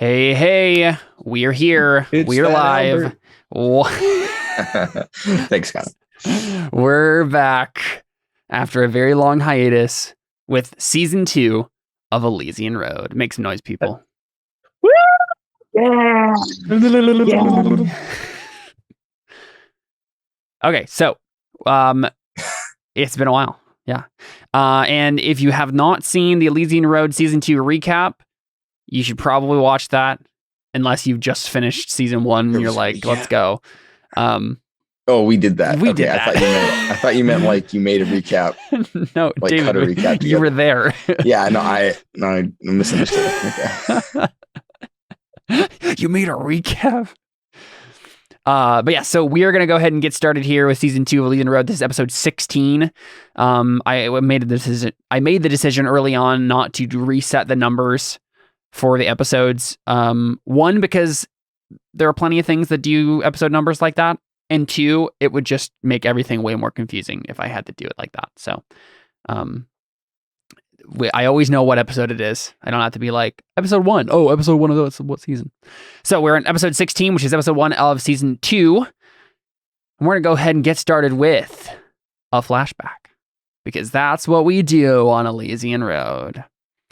Hey, we're here. It's We're that live. Thanks, Scott. We're back after a very long hiatus with season 2 of Elysian Road. Make some noise, people. Yeah. Okay, so it's been a while. Yeah. And if you have not seen the Elysian Road season 2 recap, you should probably watch that unless you've just finished season 1 and you're like, let's go. Oh, we did that. We did that. I thought you meant like you made a recap. No, like David, cut a recap together. you were there. Yeah, no, I misunderstood. Okay. You made a recap. But yeah, so we are going to go ahead and get started here with season 2 of Elysian Road. This is episode 16. I made the decision early on not to reset the numbers for the episodes. One, because there are plenty of things that do episode numbers like that. And two, it would just make everything way more confusing if I had to do it like that. So, I always know what episode it is. I don't have to be like, episode 1. Oh, episode 1 of those. What season? So we're in episode 16, which is episode 1 of season 2. And we're going to go ahead and get started with a flashback, because that's what we do on Elysian Road.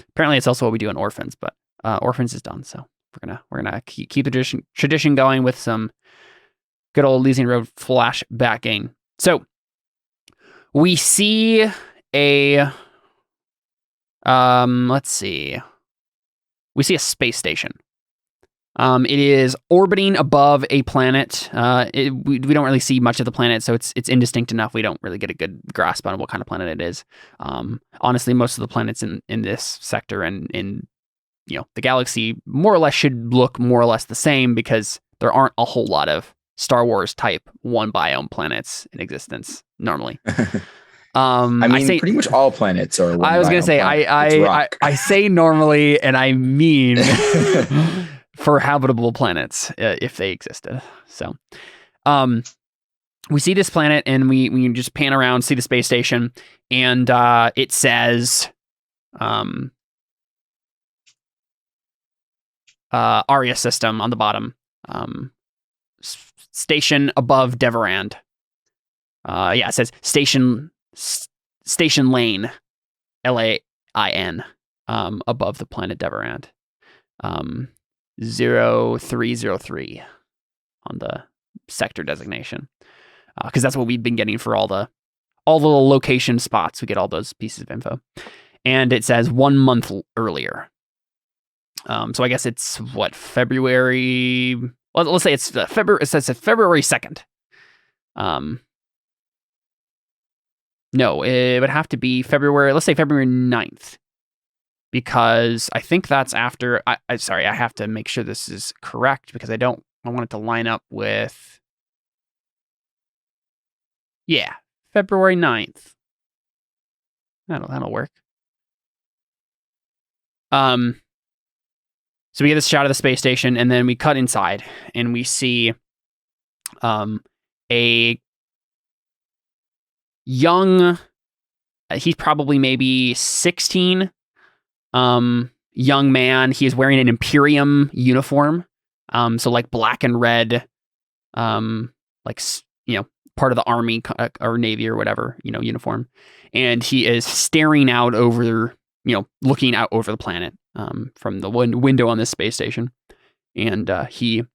Apparently it's also what we do on Orphans, but Orphans is done. So we're gonna keep the tradition going with some good old Elysian Road flashbacking. So we see a we see a space station. It is orbiting above a planet. We don't really see much of the planet, so it's indistinct enough. We don't really get a good grasp on what kind of planet it is. Honestly, most of the planets in this sector and in the galaxy more or less should look more or less the same, because there aren't a whole lot of Star Wars type one biome planets in existence normally. I say pretty much all planets are. I was going to say I say normally, and I mean for habitable planets if they existed. So, we see this planet, and we just pan around, see the space station, and it says, Aria system on the bottom. Station above Deverand. It says station lane, LAIN, above the planet Deverand. 0303 on the sector designation. Because that's what we've been getting for all the location spots. We get all those pieces of info. And it says 1 month earlier. So I guess it's February. Well, let's say it's February. It says February 2nd. No, it would have to be February. Let's say February 9th, because I think that's after. I have to make sure this is correct, because I want it to line up with. Yeah, February 9th. That'll work. So we get this shot of the space station, and then we cut inside, and we see a young, he's probably maybe 16, young man. He is wearing an Imperium uniform, so like black and red, like part of the army or navy or whatever, uniform, and he is staring out over, looking out over the planet. From the window on this space station, and he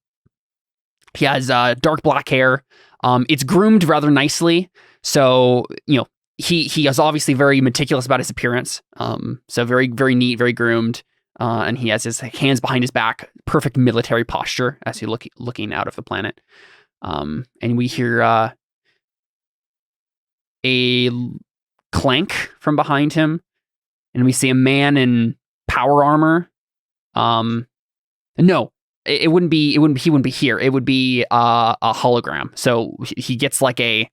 has dark black hair. It's groomed rather nicely, so he is obviously very meticulous about his appearance. So very, very neat, very groomed, and he has his hands behind his back, perfect military posture as he looking out of the planet. And we hear a clank from behind him, and we see a man in power armor. No, he wouldn't be here. It would be a hologram. So he gets like a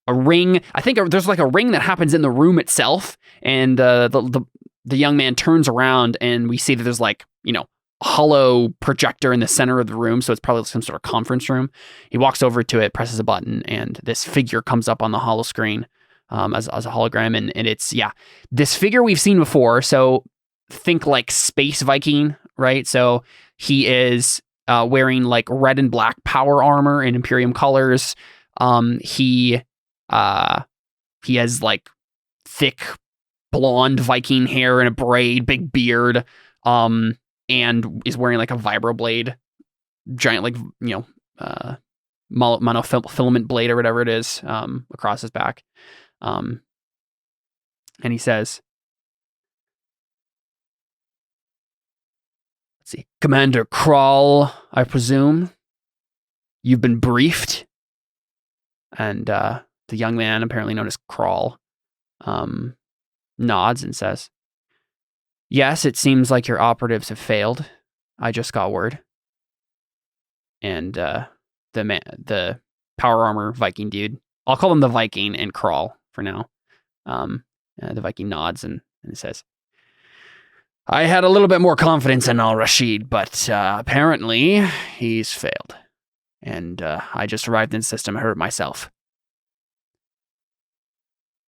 ring. I think there's like a ring that happens in the room itself, and the young man turns around, and we see that there's like a hollow projector in the center of the room. So it's probably some sort of conference room. He walks over to it, presses a button, and this figure comes up on the holo screen as a hologram, and it's this figure we've seen before. So think like Space Viking, right? So He is wearing like red and black power armor in Imperium colors. He has like thick blonde Viking hair and a braid, big beard, and is wearing like a vibroblade, giant like monofilament blade or whatever it is across his back. And he says, let's see, Commander Krall, I presume you've been briefed. And the young man, apparently known as Krall, nods and says, yes, it seems like your operatives have failed. I just got word. And the power armor Viking dude, I'll call him the Viking and Krall for now. The Viking nods and says, I had a little bit more confidence in Al-Rashid, but apparently he's failed. And I just arrived in the system. I heard it myself.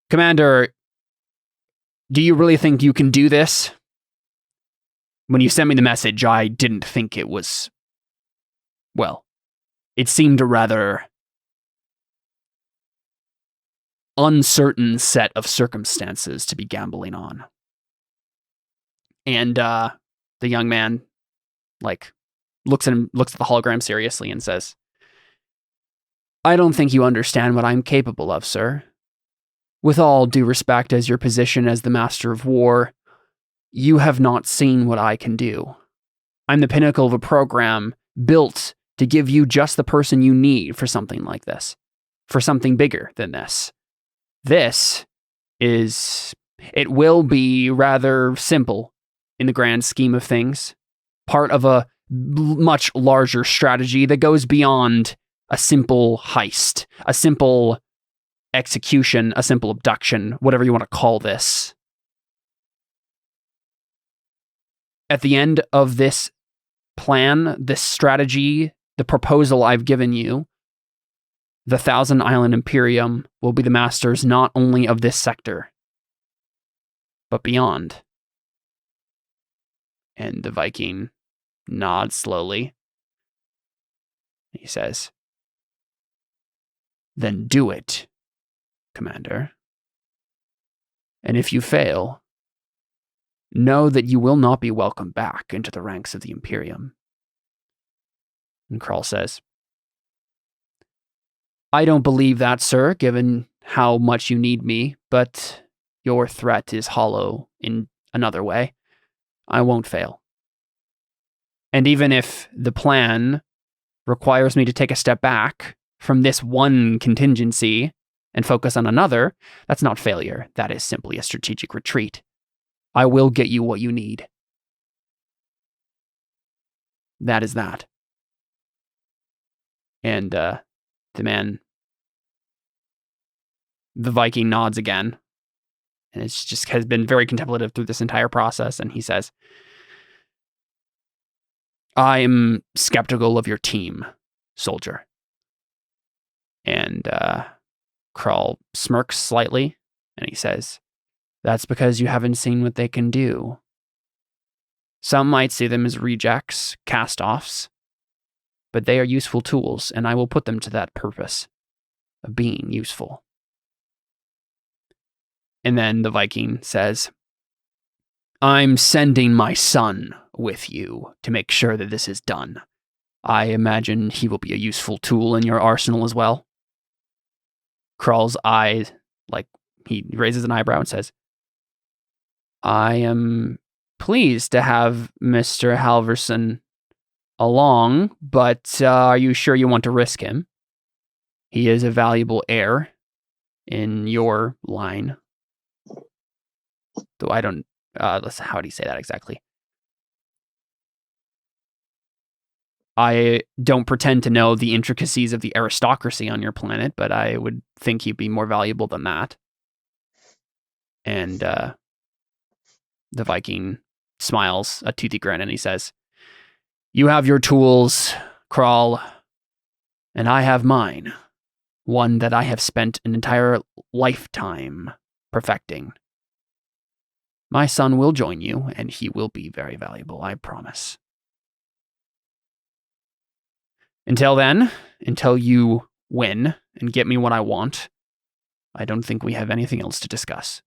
Commander, do you really think you can do this? When you sent me the message, I didn't think it was... Well, it seemed a rather uncertain set of circumstances to be gambling on. And the young man, like, looks at the hologram seriously and says, I don't think you understand what I'm capable of, sir. With all due respect as your position as the Master of War, you have not seen what I can do. I'm the pinnacle of a program built to give you just the person you need for something like this, for something bigger than this. It will be rather simple in the grand scheme of things, part of a much larger strategy that goes beyond a simple heist, a simple execution, a simple abduction, whatever you want to call this. At the end of this plan, this strategy, the proposal I've given you, the Thousand Island Imperium will be the masters not only of this sector, but beyond. And the Viking nods slowly. He says, then do it, Commander. And if you fail, know that you will not be welcomed back into the ranks of the Imperium. And Krall says, I don't believe that, sir, given how much you need me, but your threat is hollow in another way. I won't fail. And even if the plan requires me to take a step back from this one contingency and focus on another, that's not failure. That is simply a strategic retreat. I will get you what you need. That is that. And the Viking nods again. And it's just has been very contemplative through this entire process. And he says, I'm skeptical of your team, soldier. And Krall smirks slightly, and he says, that's because you haven't seen what they can do. Some might see them as rejects, cast-offs, but they are useful tools, and I will put them to that purpose of being useful. And then the Viking says, I'm sending my son with you to make sure that this is done. I imagine he will be a useful tool in your arsenal as well. Krall's eyes, he raises an eyebrow and says, I am pleased to have Mr. Halverson along, but are you sure you want to risk him? He is a valuable heir in your line. Though I don't, how do you say that exactly? I don't pretend to know the intricacies of the aristocracy on your planet, but I would think he'd be more valuable than that. And the Viking smiles a toothy grin and he says, you have your tools, Krall, and I have mine. One that I have spent an entire lifetime perfecting. My son will join you, and he will be very valuable, I promise. Until then, until you win and get me what I want, I don't think we have anything else to discuss.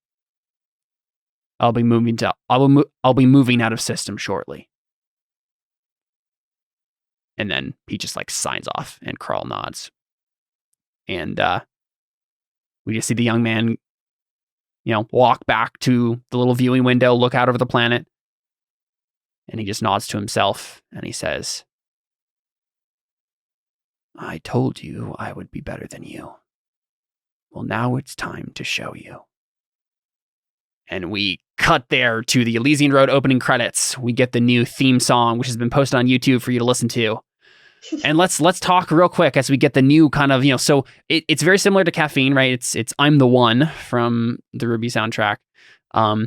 I'll be moving out of system shortly. And then he just like signs off, and Carl nods. And we just see the young man, walk back to the little viewing window, look out over the planet. And he just nods to himself and he says, I told you I would be better than you. Well, now it's time to show you. And we cut there to the Elysian Road opening credits. We get the new theme song, which has been posted on YouTube for you to listen to. And let's talk real quick as we get the new kind of, so it's very similar to Caffeine, right? It's I'm the One from the Ruby soundtrack. I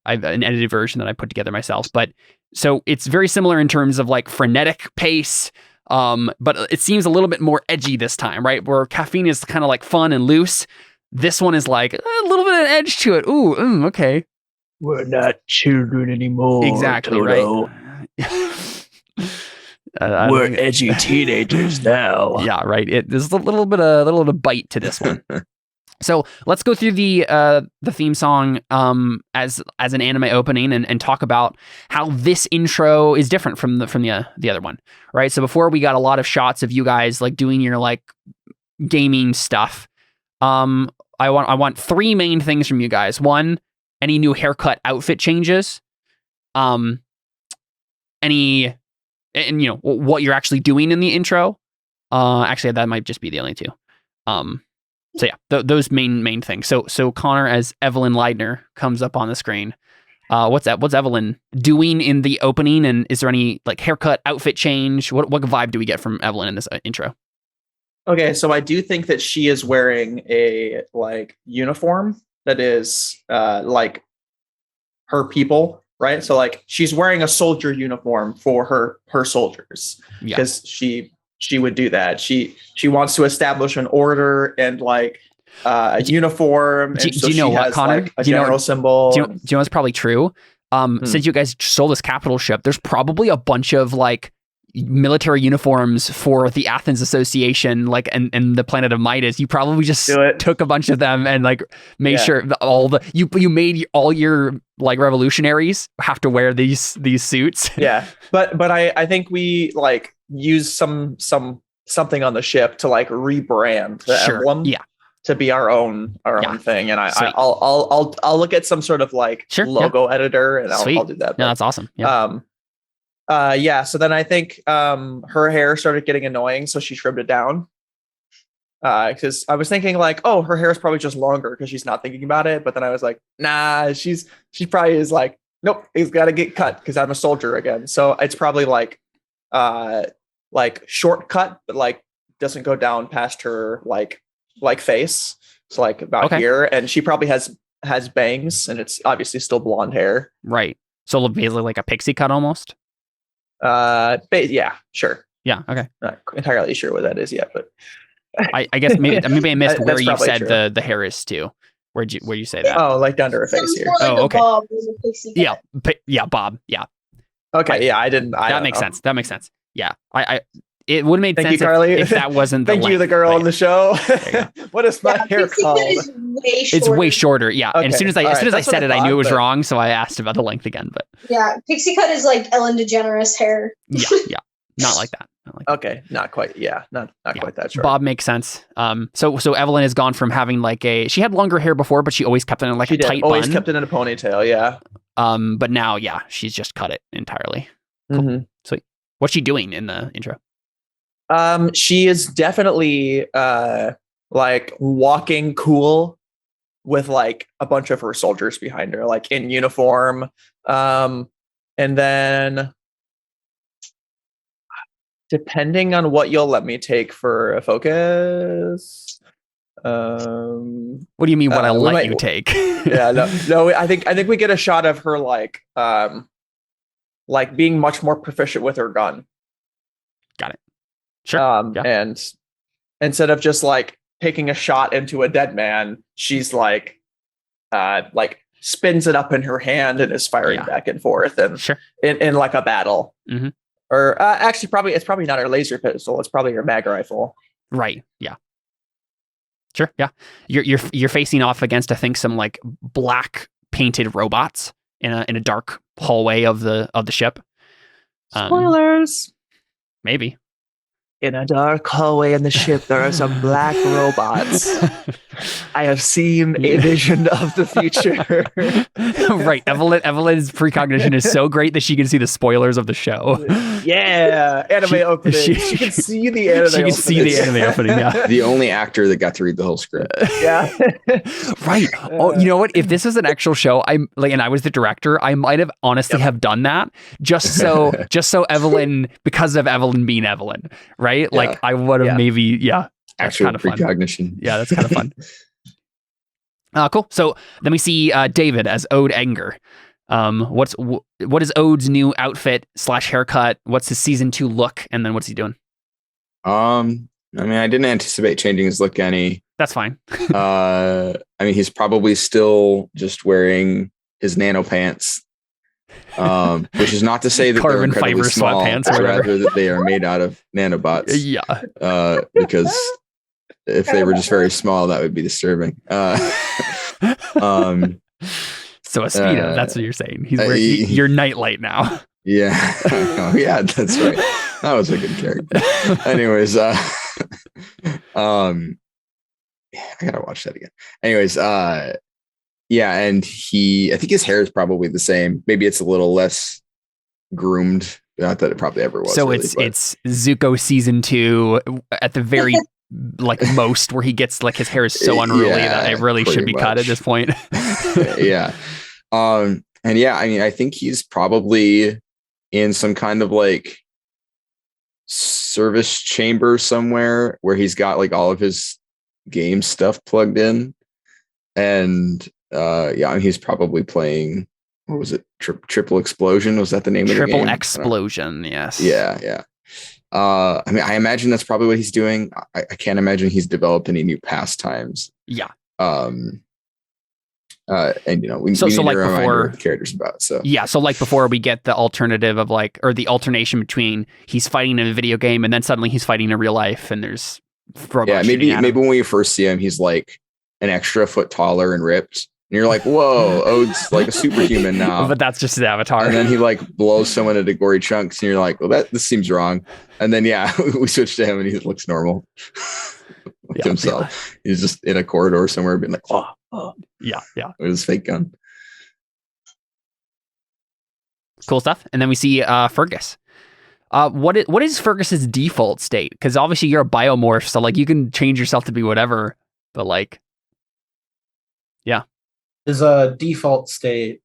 have an edited version that I put together myself, but so it's very similar in terms of like frenetic pace. But it seems a little bit more edgy this time, right? Where Caffeine is kind of like fun and loose. This one is like a little bit of edge to it. Ooh, okay. We're not children anymore. Exactly, Toto. Right. We're edgy teenagers now. Yeah, right. There's a little bit of bite to this one. So let's go through the theme song as an anime opening and talk about how this intro is different from the other one, right? So before we got a lot of shots of you guys like doing your like gaming stuff. I want three main things from you guys. One, any new haircut, outfit changes. What you're actually doing in the intro. Actually, that might just be the only two. So yeah, those main things. So Connor as Evelyn Leidner comes up on the screen. What's Evelyn doing in the opening, and is there any like haircut, outfit change? What vibe do we get from Evelyn in this intro? Okay, so I do think that she is wearing a like uniform that is like her people, right? So like she's wearing a soldier uniform for her soldiers because she would do that. She wants to establish an order and like a uniform. Do you know what, Connor? Like a general symbol. Do you know what's probably true? Since you guys sold this capital ship, there's probably a bunch of like military uniforms for the Athens Association, like and the planet of Midas. You probably just took a bunch of them and like made sure you made all your like revolutionaries have to wear these suits. Yeah, but I think we like use something on the ship to like rebrand the emblem. Yeah. To be our own thing, and I'll look at some sort of like logo editor, and I'll do that. No, that's awesome. Yeah. So then I think her hair started getting annoying, so she trimmed it down. Because I was thinking like, oh, her hair is probably just longer because she's not thinking about it. But then I was like, nah, she probably is like, nope, it's got to get cut because I'm a soldier again. So it's probably like shortcut, but like doesn't go down past her like face. It's like about here, and she probably has bangs, and it's obviously still blonde hair. Right. So basically like a pixie cut almost. Yeah, sure. Yeah. Okay. Not entirely sure what that is yet, but I guess maybe I missed where you said the hair is too. Where'd you say that? Oh, like down to her face here. Like okay. Bob Yeah, Bob. Yeah. Okay. Yeah, I didn't. That makes sense. That makes sense. Yeah. It would have made Thank sense you, Carly. if that wasn't the Thank length, you, the girl on the show. What is my hair called? It's way shorter. Yeah. Okay. And as soon as I said it, I knew it was wrong. So I asked about the length again, but yeah, pixie cut is like Ellen DeGeneres hair. Yeah. Not like that. Okay. Not quite. Yeah. Not quite that short. Bob makes sense. So Evelyn has gone from having like she had longer hair before, but she always kept it in like a tight bun. Always kept it in a ponytail. Yeah. But now, she's just cut it entirely. Cool. Mm-hmm. Sweet. What's she doing in the intro? She is definitely like walking cool with like a bunch of her soldiers behind her, like in uniform. And then depending on what you'll let me take for a focus. What do you mean what I'll let you take? No, I think we get a shot of her like being much more proficient with her gun. Got it. Sure. And instead of just like taking a shot into a dead man, she's like spins it up in her hand and is firing back and forth and in like a battle. Mm-hmm. Or actually, it's probably not her laser pistol. It's probably her mag rifle. Right. Yeah. Sure. Yeah. You're facing off against, I think, some like black painted robots in a dark hallway of the ship. Spoilers. Maybe. In a dark hallway in the ship, there are some black robots. I have seen a vision of the future. Right. Evelyn's precognition is so great that she can see the spoilers of the show. Yeah. Anime opening. She can see the anime opening. She can see the anime opening, yeah. The only actor that got to read the whole script. Yeah. Right. Oh, you know what? If this was an actual show, and I was the director, I might have honestly have done that just so Evelyn, because of Evelyn being Evelyn, right? Like I would have maybe, that's actual kind of precognition. Fun. Yeah, that's kind of fun. Cool. So then we see David as Ode Enger. What is Ode's new outfit / haircut? What's his season 2 look? And then what's he doing? I mean, I didn't anticipate changing his look any. That's fine. I mean, he's probably still just wearing his nano pants. Which is not to say that carbon they're incredibly fiber small, sweatpants, or rather that they are made out of nanobots. Yeah. Because if they were just very small, that would be disturbing. So a speedo, that's what you're saying. He's wearing your nightlight now. Yeah. Oh, yeah, that's right. That was a good character. Anyways, I gotta watch that again. Anyways, yeah, and I think his hair is probably the same. Maybe it's a little less groomed. Not that it probably ever was. So really, it's Zuko season 2 at the very like most, where he gets like his hair is so unruly that it really should be cut at this point. Yeah. And yeah, I mean, I think he's probably in some kind of like service chamber somewhere where he's got like all of his game stuff plugged in. And he's probably playing, what was it? Triple Explosion? Was that the name of the game? Triple Explosion, yes. Yeah. I mean, I imagine that's probably what he's doing. I can't imagine he's developed any new pastimes. Yeah. And we need so to like remind before what the characters about. So yeah, so like before we get the alternative of like, or the alternation between he's fighting in a video game and then suddenly he's fighting in real life, and there's robots. Yeah, maybe when we first see him, he's like an extra foot taller and ripped. And you're like, whoa, Ode's like a superhuman now. But that's just his avatar. And then he like blows someone into gory chunks, and you're like, well, this seems wrong. And then we switch to him, and he looks normal himself. Yeah. He's just in a corridor somewhere, being like, oh. Yeah. With his fake gun. Cool stuff. And then we see Fergus. What is Fergus's default state? Because obviously you're a biomorph, so like you can change yourself to be whatever. But like, yeah. His default state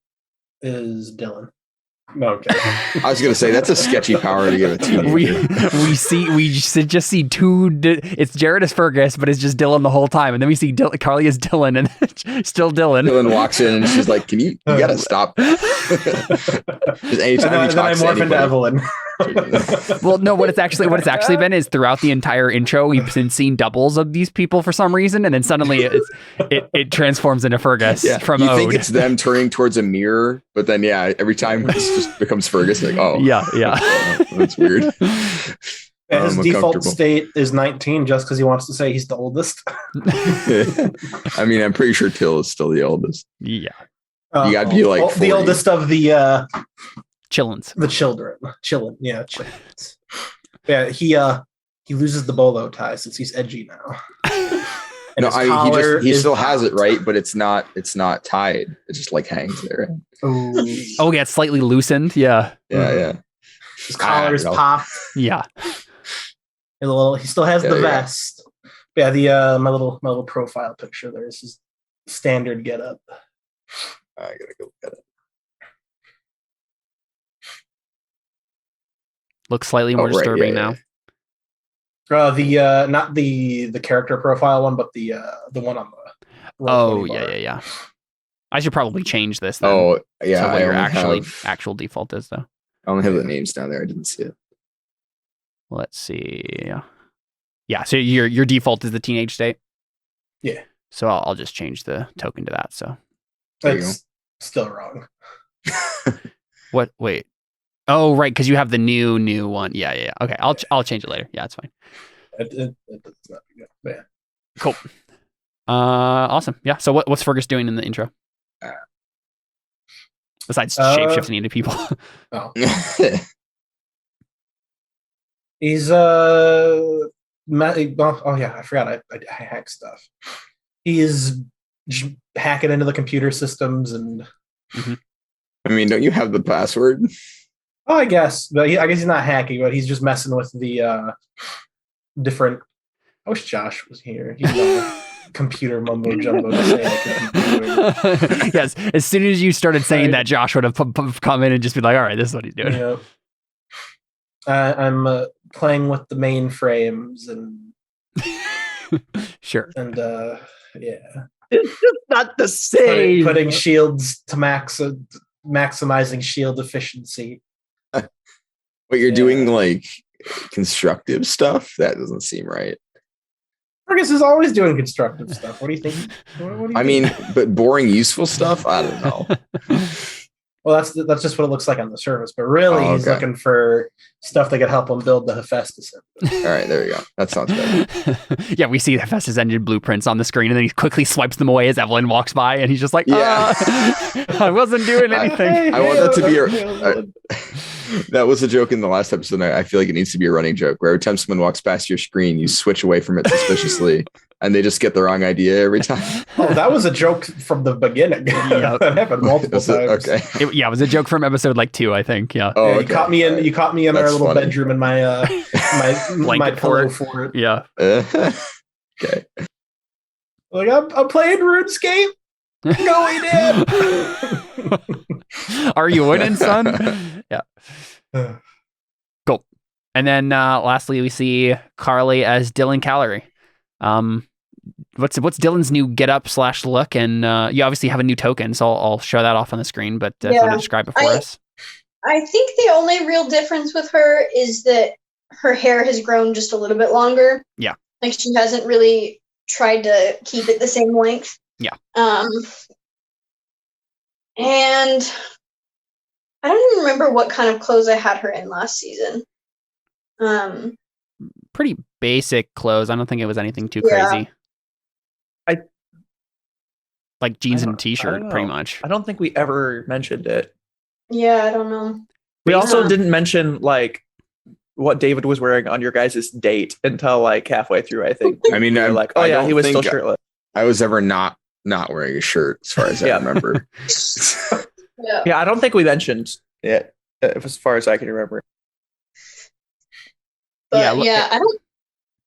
is Dylan. No, okay. I was gonna say that's a sketchy power to give a teenager. we just see two. It's Jared as Fergus, but it's just Dylan the whole time, and then we see Carly as Dylan, and still Dylan. Dylan walks in and she's like, "You gotta stop." Just anytime then I morph into Evelyn. Well, no, what it's actually been is throughout the entire intro, we've been seeing doubles of these people for some reason, and then suddenly it transforms into Fergus from you Ode. think it's them turning towards a mirror, but then every time it just becomes Fergus. Like, oh, yeah, that's weird. And his default state is 19, just because he wants to say he's the oldest. I mean, I'm pretty sure Till is still the oldest. Yeah, you gotta be like 40. The oldest of the Chillins. The children. Chillin. Yeah, chillins. Yeah, he loses the bolo tie since he's edgy now. No, I mean, he still has it, right? But it's not tied. It just like hangs there. Oh yeah, it's slightly loosened. Yeah. His collar is popped. Yeah. He still has the vest. Yeah, my little profile picture there is his standard getup. I gotta go get it. Looks slightly more disturbing now. Not the character profile one, but the one on the. Yeah. I should probably change this then. Oh yeah, so what your actual default is though. I only have the names down there. I didn't see it. Let's see. Yeah, so your default is the teenage state. Yeah. So I'll just change the token to that. So that's still wrong. What? Wait. Oh, right, because you have the new one. Yeah. Okay, I'll change it later. Yeah, it's fine. It's not good. But yeah. Cool. Awesome. Yeah. So what's Fergus doing in the intro? Besides shape-shifting into people. Oh. He's oh yeah, I forgot I hack stuff. He's hacking into the computer systems and. Mm-hmm. I mean, don't you have the password? Oh, I guess, but I guess he's not hacking, but he's just messing with the different. I wish Josh was here. He's not computer mumbo jumbo to say it. Yes, as soon as you started saying that, Josh would have come in and just be like, "All right, this is what he's doing." Yeah. I'm playing with the mainframes and sure, and yeah, It's just not the same. putting shields to maximizing shield efficiency. But you're doing like constructive stuff? That doesn't seem right. Fergus is always doing constructive stuff. What do you think? What do you I mean, but boring, useful stuff? I don't know. Well, that's just what it looks like on the surface, but really he's looking for stuff that could help him build the Hephaestus engine. All right, there we go. That sounds better. Yeah, we see the Hephaestus engine blueprints on the screen, and then he quickly swipes them away as Evelyn walks by, and he's just like, I wasn't doing anything. I want that to be that was a joke in the last episode. I feel like it needs to be a running joke where every time someone walks past your screen, you switch away from it suspiciously, and they just get the wrong idea every time. Oh, that was a joke from the beginning. Yep. That happened multiple times. Okay. It was a joke from episode like 2, I think. Yeah. Oh, yeah, you caught me in our little funny. bedroom in my my pillow for it. Yeah. Okay. Like I'm playing RuneScape. Going in. Are you winning, son? Yeah. Cool. And then lastly, we see Carly as Dylan Callery. What's Dylan's new get up / look? And you obviously have a new token, so I'll show that off on the screen. But if you want to describe it for us. I think the only real difference with her is that her hair has grown just a little bit longer. Yeah. Like she hasn't really tried to keep it the same length. Yeah. And I don't even remember what kind of clothes I had her in last season. Pretty basic clothes. I don't think it was anything too crazy. Like jeans and a t-shirt, pretty much. I don't think we ever mentioned it. Yeah, I don't know. We also didn't mention like what David was wearing on your guys' date until like halfway through, I think. I mean, we were like, oh yeah, he was still shirtless. I was ever not wearing a shirt as far as I remember. Yeah, I don't think we mentioned it as far as I can remember. But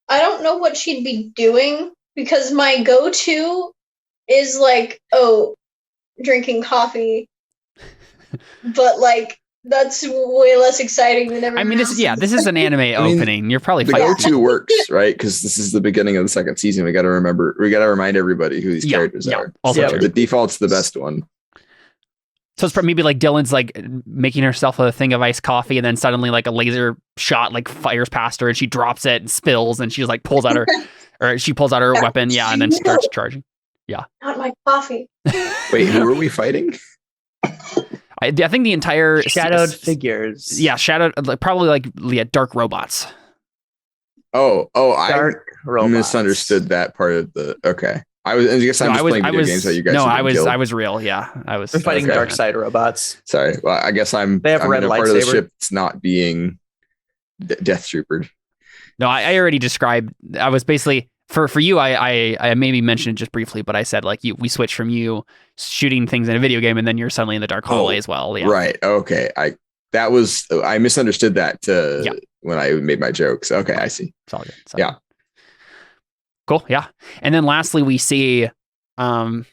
I don't know what she'd be doing because my go-to is like, drinking coffee. But like that's way less exciting than everything. I mean, this is an anime opening. You're probably the go-to works, right? Because this is the beginning of the second season. We got to remind everybody who these characters are. Also the default's the best one. So it's maybe like Dylan's like making herself a thing of iced coffee, and then suddenly like a laser shot like fires past her, and she drops it and spills, and she's like pulls out her weapon, and then starts charging. Yeah, not my coffee. Wait, who are we fighting? I think the entire shadowed figures. Yeah, shadowed, probably like dark robots. I robots. misunderstood that part of the. Okay, I guess I'm just playing video games that you guys. I was real. Yeah, I was fighting dark side robots. Sorry, well, I guess They have red part of the lightsaber. ship. It's not being Death Troopered. No, I already described. I was basically. For you, I maybe mentioned it just briefly, but I said like we switched from you shooting things in a video game, and then you're suddenly in the dark hallway as well. Yeah. Right. Okay. I misunderstood that when I made my jokes. Okay, I see. It's all good. Cool. Yeah. And then lastly, we see, and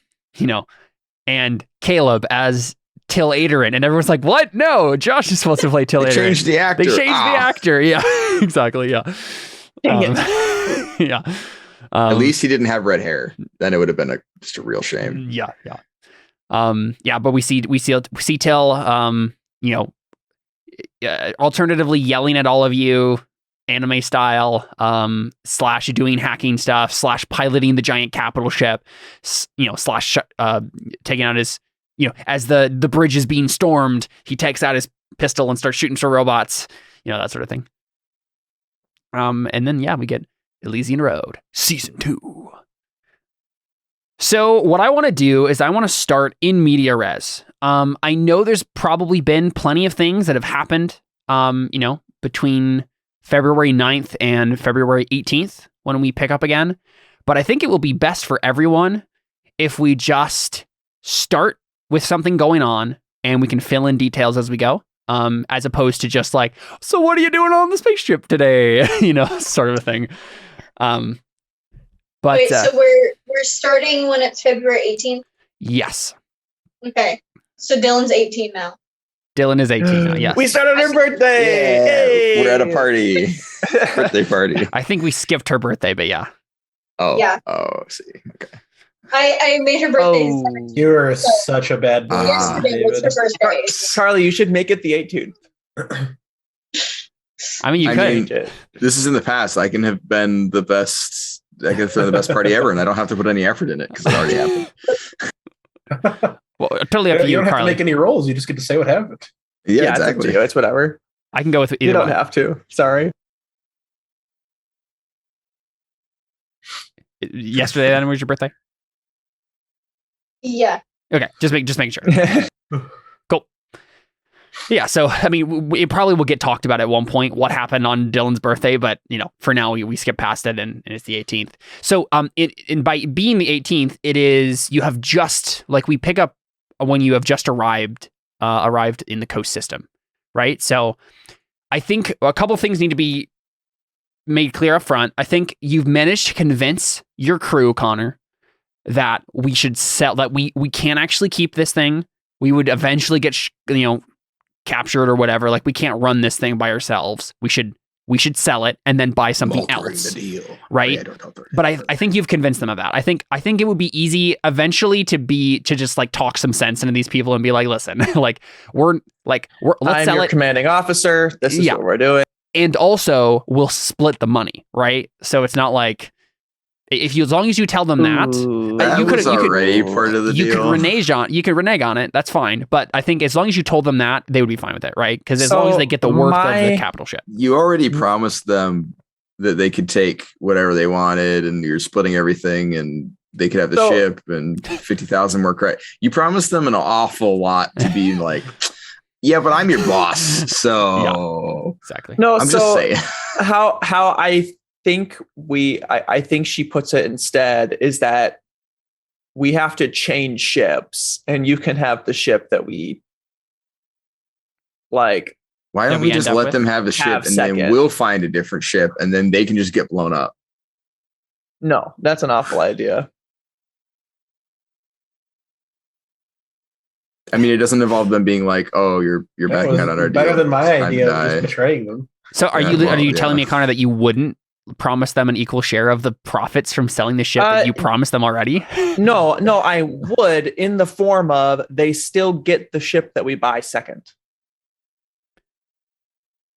Caleb as Till Aderin, and everyone's like, "What? No, Josh is supposed to play Till Aderin." They changed the actor. The actor. Yeah. Exactly. Yeah. Dang it. Yeah. At least he didn't have red hair. Then it would have been just a real shame. Yeah. But we see Till, alternatively yelling at all of you, anime style, / doing hacking stuff, / piloting the giant capital ship, / taking out his, as the bridge is being stormed, he takes out his pistol and start shooting some robots, that sort of thing. And then we get Elysian Road Season 2. So what I want to do is I want to start in media res. I know there's probably been plenty of things that have happened, between February 9th and February 18th when we pick up again. But I think it will be best for everyone if we just start with something going on and we can fill in details as we go, as opposed to just like, so what are you doing on the spaceship today? Sort of a thing. But wait, so we're starting when it's February 18th? Yes. Okay. So Dylan's 18 now. Dylan is 18 now, yes. We started her birthday. Yeah, Hey! we're at a party. Birthday party. I think we skipped her birthday, but yeah. Oh. Yeah. Oh, I see. Okay. I made her birthday. Oh, You're such a bad boy. Yesterday was her birthday. Charlie, you should make it the 18th. I mean, you I could. mean, this is in the past. I can have been the best. I could have been the best party ever, and I don't have to put any effort in it because it already happened. Well, totally up to You you, don't have to Carly. make any rolls. You just get to say what happened. Yeah, It's up exactly. to you. It's whatever. I can go with either You don't one. have to. Sorry. Yesterday, then, was your birthday? Yeah. Okay, just making sure. Cool. Yeah, so I mean, it probably will get talked about at one point what happened on Dylan's birthday, but for now we skip past it and it's the 18th. So by being the 18th, it is you have just like we pick up when you have just arrived in the coast system, right? So I think a couple of things need to be made clear up front. I think you've managed to convince your crew, Connor, that we should sell, that we can't actually keep this thing. We would eventually get captured or whatever. Like we can't run this thing by ourselves. We should sell it and then buy something else, The deal. right? But I think you've convinced them of that. I think it would be easy eventually to just like talk some sense into these people and be like, listen, let's I'm sell your it. commanding officer. This is Yeah. what we're doing. And also we'll split the money, right? So it's not like as long as you tell them that, That you could- was you could- already part of the you deal. could renege on it. That's fine. But I think as long as you told them that, they would be fine with it, right? Because as long as So they get the worth of the my- capital ship. You already promised them that they could take whatever they wanted, and you're splitting everything, and they could have the So- ship and 50,000 more credit. You promised them an awful lot to be like, yeah, but I'm your boss, so Exactly. No, I'm so just saying. how I think I think she puts it instead is that we have to change ships, and you can have the ship that we like. Why that don't we we just end up let with? them have the ship, Have and second. then we'll find a different ship, and then they can just get blown up. No, that's an awful idea. I mean, it doesn't involve them being like, "Oh, you're That backing was out on our better deal. than my Time to idea of die." just betraying them. So are Yeah, you well, telling me, yeah. Connor, that you wouldn't promise them an equal share of the profits from selling the ship that you promised them already? No, I would in the form of they still get the ship that we buy second.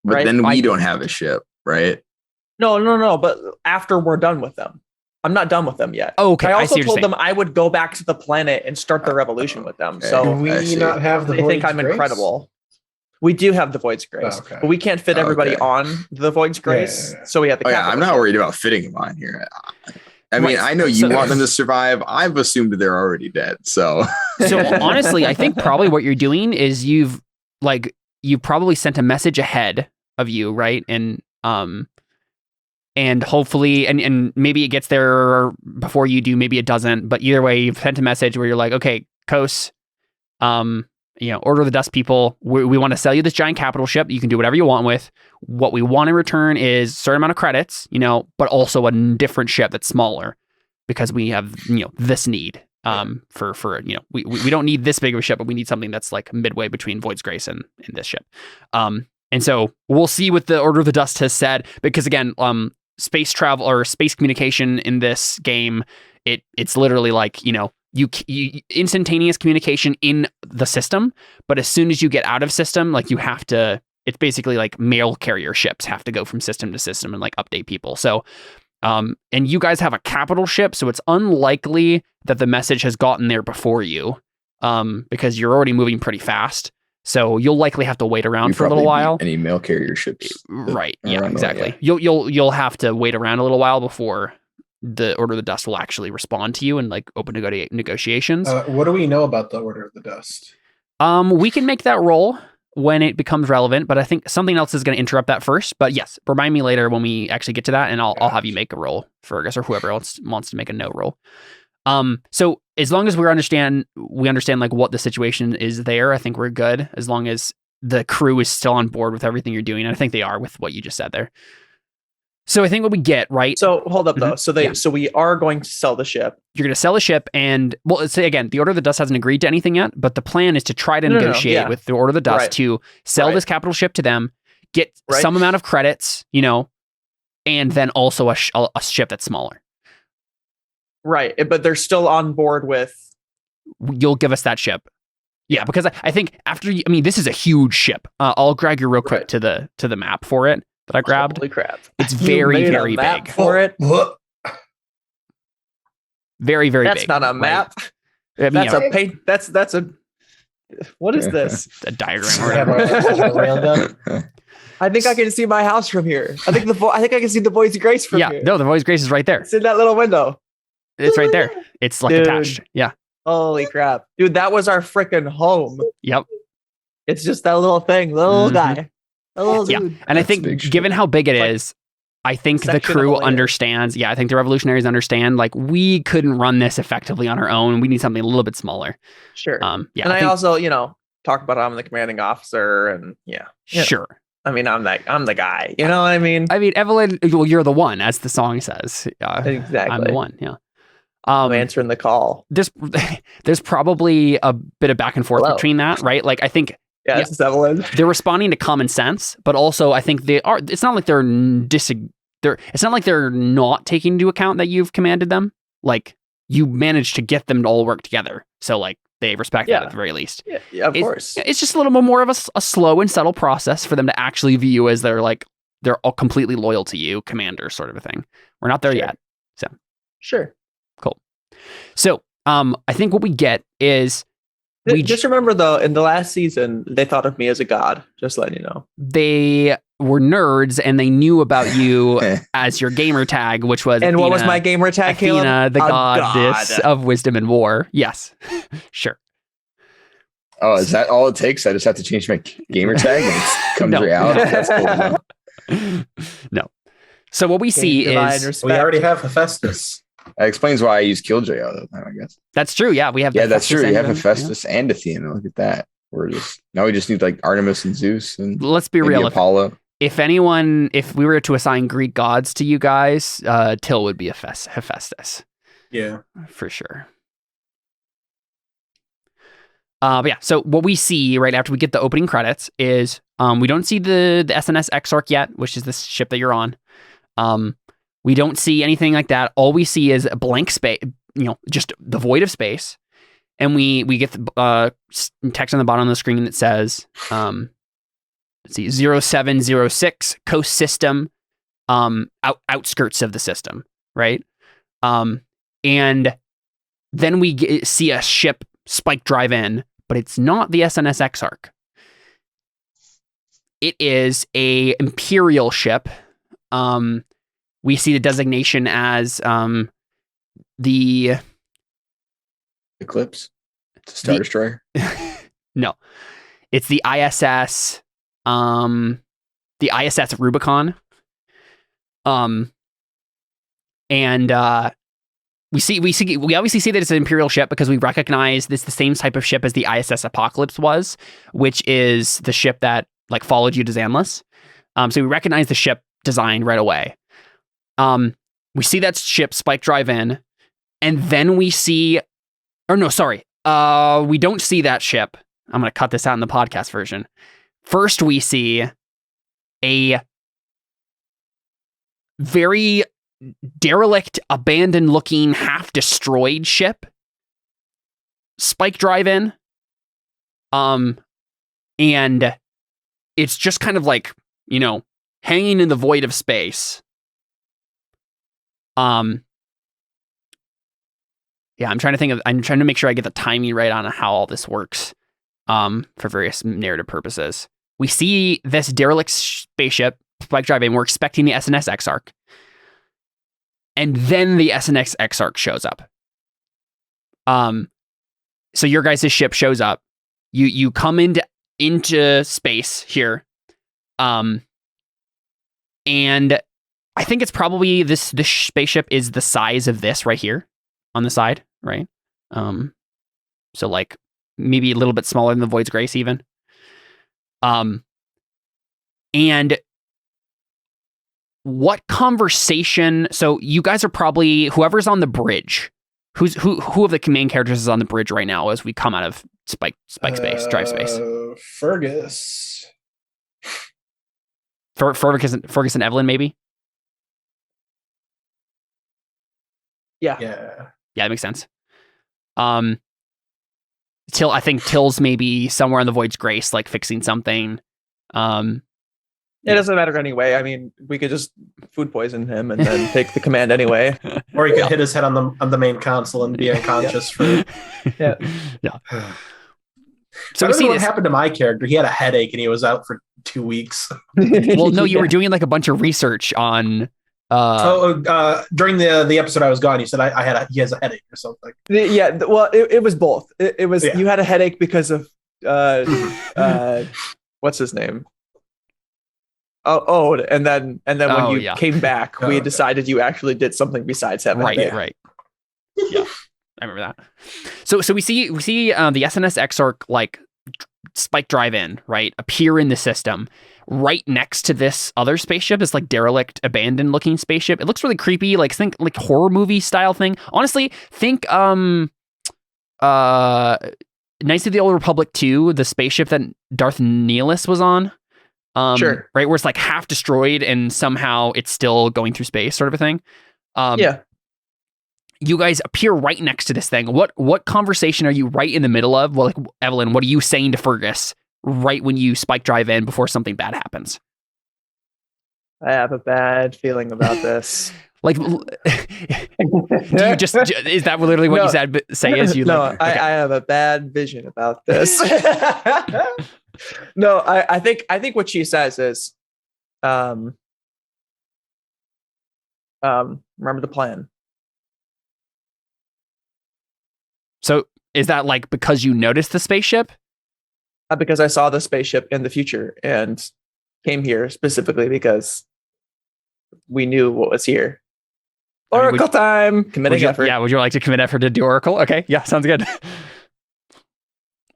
But Right. then I- we don't have a ship, right? No. But after we're done with them, I'm not done with them yet. Okay, I I also see what you're told them I would go back to the planet and start the revolution with them. Okay. So Do we I see. not have the they think Void's I'm Grace? incredible. We do have the Void's Grace, Okay. but we can't fit everybody Okay. on the Void's Grace. Yeah. So we have the. Oh yeah, capital I'm not ship. worried about fitting them on here. I mean, Right. I know you So- want them to survive. I've assumed they're already dead. So So honestly, I think probably what you're doing is you've probably sent a message ahead of you, right? And hopefully, and maybe it gets there before you do, maybe it doesn't. But either way, you've sent a message where you're like, okay, Kos, Order of the Dust people, we want to sell you this giant capital ship. You can do whatever you want with. What we want in return is a certain amount of credits, but also a different ship that's smaller because we have, this need. We don't need this big of a ship, but we need something that's like midway between Void's Grace and this ship. And so we'll see what the Order of the Dust has said, because again, space travel or space communication in this game, it's literally like, you instantaneous communication in the system, but as soon as you get out of system, like you have to, it's basically like mail carrier ships have to go from system to system and like update people. So, and you guys have a capital ship, so it's unlikely that the message has gotten there before you, because you're already moving pretty fast. So you'll likely have to wait around You for a little probably beat while. Any mail carrier ships. that Right. are Yeah, on the way, exactly. yeah. You'll have to wait around a little while before the Order of the Dust will actually respond to you and like open negotiations. What do we know about the Order of the Dust? We can make that roll when it becomes relevant, but I think something else is going to interrupt that first. But yes, remind me later when we actually get to that, and I'll have you make a roll, Fergus, or whoever else wants to make a no roll. So as long as we understand like what the situation is there, I think we're good. As long as the crew is still on board with everything you're doing, and I think they are with what you just said there. So I think what we get, right? So hold up though. Mhm. So we are going to sell the ship. You're going to sell a ship, and well, let's say again, the Order of the Dust hasn't agreed to anything yet, but the plan is to try to No, negotiate yeah. with the Order of the Dust Right. to sell Right. this capital ship to them, get Right. some amount of credits, and then also a ship that's smaller. Right. But they're still on board with. You'll give us that ship. Yeah, because I think this is a huge ship. I'll drag you real quick Right. to the map for it that I grabbed. Holy crap. It's You very, made a very map big. for it. Very, very That's big. not a right? map. I mean, That's a paint. That's a. What is this? a diagram Does or it have whatever. a railgun? I think I can see my house from here. I think I think I can see the Boise Grace from Yeah, here. no, the Voice Grace is right there. It's in that little window. It's right there. It's like Dude. attached. Yeah. Holy crap. Dude, that was our freaking home. Yep. It's just that little thing, little Mhm. guy. A little Yeah. dude. And I That's think big shit. given how big it Like is, I think the section crew of land. understands. Yeah, I think the revolutionaries understand. Like we couldn't run this effectively on our own. We need something a little bit smaller. Sure. Yeah. And I think- also, talk about I'm the commanding officer, and yeah. sure. I mean, I'm the guy. You know what I mean? I mean, Evelyn, well, you're the one, as the song says. Exactly. I'm the one. Yeah. I'm answering the call. There's probably a bit of back and forth Hello. between that, right? Like I think Yeah, Yeah. this is Evelyn. they're responding to common sense, but also I think they are. It's not like it's not like they're not taking into account that you've commanded them. Like you managed to get them to all work together, so like they respect that Yeah. at the very least. Yeah, of course. It's just a little bit more of a slow and subtle process for them to actually view you as they're all completely loyal to you, commander, sort of a thing. We're not there Sure. yet. Sure. So, I think what we get is Just remember though, in the last season, they thought of me as a god. Just letting you know. they were nerds and they knew about you as your gamer tag, which was And what was Athena- my gamer tag, Caleb? Athena, the A goddess god. of wisdom and war. Yes, sure. Oh, is that all it takes? I just have to change my gamer tag and it comes No. reality. That's cool to know. No. So what we see Divine is respect. We already have Hephaestus. That explains why I use Killjoy all the time, I guess. that's true. Yeah, we have. Yeah, that's Hephaestus true. You have and- Hephaestus and Athena. Look at that. Now we just need like Artemis and Zeus and Let's be maybe real. Apollo. If we were to assign Greek gods to you guys, Till would be Hephaestus Yeah. for sure. But yeah, so what we see right after we get the opening credits is we don't see the SNS Exarch yet, which is the ship that you're on. We don't see anything like that. All we see is a blank space, just the void of space. And we get the text on the bottom of the screen that says, let's see, 0706 coast system, outskirts of the system, right? And then we see a ship spike drive in, but it's not the SNS Exarch. It is a Imperial ship. We see the designation as the Eclipse. It's a Star The- Destroyer. no, it's the ISS, Rubicon. And we obviously see that it's an Imperial ship because we recognize this the same type of ship as the ISS Apocalypse was, which is the ship that like followed you to Xanless. So we recognize the ship design right away. We see that ship spike drive in, and then we see, or no, sorry, we don't see that ship. I'm going to cut this out in the podcast version. First, we see a very derelict, abandoned looking, half destroyed ship spike drive in. And it's just kind of like, hanging in the void of space. Yeah, I'm trying to make sure I get the timing right on how all this works. for various narrative purposes. We see this derelict spaceship spike drive in. We're expecting the SNS Exarch. And then the SNS Exarch shows up. So your guys' ship shows up. You come into space here. And I think it's probably this spaceship is the size of this right here on the side, right? So like maybe a little bit smaller than the Void's Grace even. And what conversation? So you guys are probably whoever's on the bridge. Who of the main characters is on the bridge right now as we come out of spike space, drive space? Fergus. Fergus and Evelyn, maybe. Yeah. Yeah. Yeah, that makes sense. I think Till's maybe somewhere on the Void's Grace, like fixing something. It doesn't matter anyway. I mean, we could just food poison him and then take the command anyway. Or he could hit his head on the main console and be unconscious for. Yeah. So I we don't see know what this. happened to my character. He had a headache and he was out for 2 weeks. Well, no, you were doing like a bunch of research on. During the episode I was gone, he said he has a headache or something. Well, it was both. It was you had a headache because of what's his name? And then when you came back, we decided you actually did something besides having right. Yeah, I remember that. So we see the SNS Exarch like spike drive in, right, appear in the system right next to this other spaceship, this like derelict, abandoned looking spaceship. It looks really creepy, like think like horror movie style thing. Honestly, think Knights of the Old Republic 2, the spaceship that Darth Nihilus was on. Sure. Right, where it's like half destroyed and somehow it's still going through space, sort of a thing. You guys appear right next to this thing. What conversation are you right in the middle of? Well, like Evelyn, what are you saying to Fergus right when you spike drive in before something bad happens? I have a bad feeling about this. Like, do you just is that literally what you said? Say is you? No, like, okay. I have a bad vision about this. No, I think what she says is, remember the plan. So is that like because you noticed the spaceship? Because I saw the spaceship in the future and came here specifically because we knew what was here. Oracle time. Committing effort. Yeah, would you like to commit effort to do Oracle? Okay, yeah, sounds good.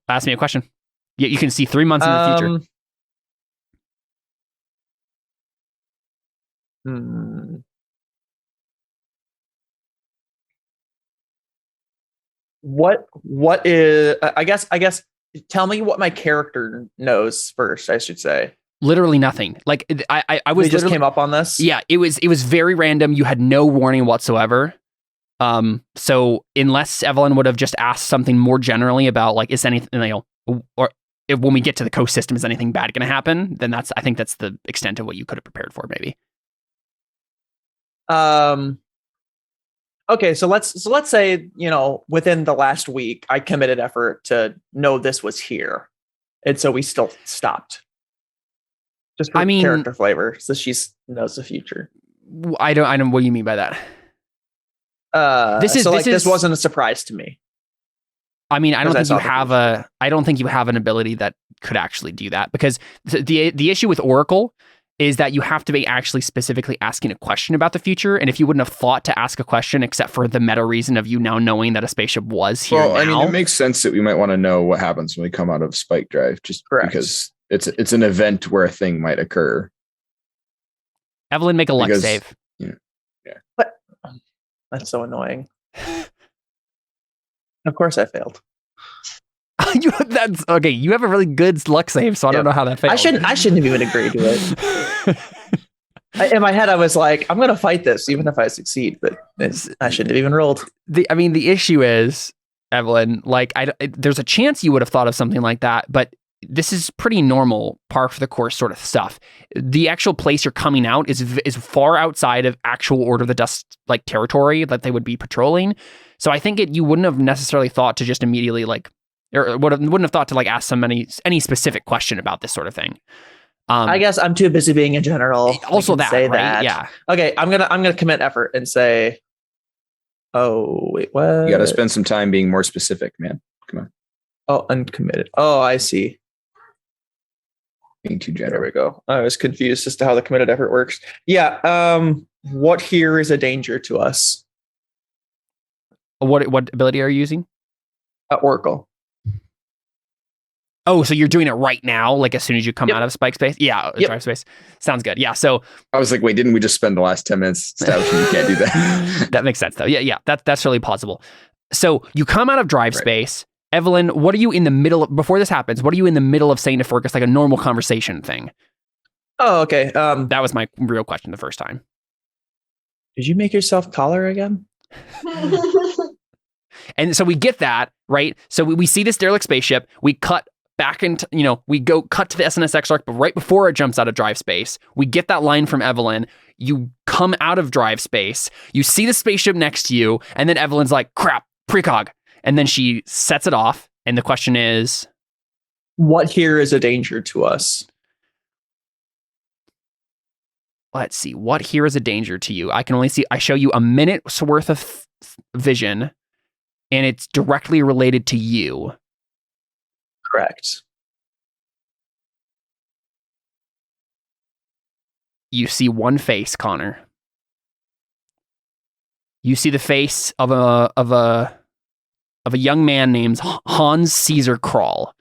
Ask me a question. Yeah, you can see 3 months in the future. What is? I guess. Tell me what my character knows first. I should say. Literally nothing. Like I was. They just came up on this. Yeah, it was very random. You had no warning whatsoever. So unless Evelyn would have just asked something more generally about like is anything, or if when we get to the coast system, is anything bad going to happen? Then I think that's the extent of what you could have prepared for, maybe. Okay, so let's say within the last week, I committed effort to know this was here, and so we still stopped. Just for character flavor, so she knows the future. I don't. What do you mean by that? This wasn't a surprise to me. I mean, I don't think you have an ability that could actually do that, because the issue with Oracle is that you have to be actually specifically asking a question about the future. And if you wouldn't have thought to ask a question except for the meta reason of you now knowing that a spaceship was here now. I mean, it makes sense that we might want to know what happens when we come out of Spike Drive, just because it's an event where a thing might occur. Evelyn, make a luck save. Yeah. But that's so annoying. Of course I failed. That's okay. You have a really good luck save, so I don't know how that failed. I shouldn't have even agreed to it. In my head, I was like, I'm going to fight this, even if I succeed. But I shouldn't have even rolled. The issue is, Evelyn, like, there's a chance you would have thought of something like that, but this is pretty normal, par for the course sort of stuff. The actual place you're coming out is far outside of actual Order of the Dust like territory that they would be patrolling. So I think you wouldn't have necessarily thought to just immediately like or wouldn't have thought to like ask any specific question about this sort of thing. I guess I'm too busy being in general. Also that, say right? that. Yeah. Okay, I'm gonna commit effort and say, oh wait, what? You got to spend some time being more specific, man. Come on. Oh, uncommitted. Oh, I see. Being too There general. we go. I was confused as to how the committed effort works. Yeah. What here is a danger to us? What ability are you using? Oracle. Oh, so you're doing it right now, like as soon as you come Yep. out of Spike Space? Yeah, Yep. Drive Space. Sounds good. Yeah, so I was like, wait, didn't we just spend the last 10 minutes establishing you can't do that? that makes sense though. Yeah, that's really plausible. So you come out of Drive Right. Space. Evelyn, what are you in the middle of, before this happens, what are you in the middle of saying to Fergus, like a normal conversation thing? Oh, okay. That was my real question the first time. Did you make yourself taller again? And so we get that, right? So we see this derelict spaceship. We cut back into, we go cut to the SNS Exarch, but right before it jumps out of Drive Space, we get that line from Evelyn. You come out of Drive Space, you see the spaceship next to you, and then Evelyn's like, crap, precog. And then she sets it off. And the question is, What here is a danger to us? let's see, what here is a danger to you? I show you a minute's worth of vision, and it's directly related to you. Correct. You see one face, Connor. You see the face of a young man named Hans Caesar Kral.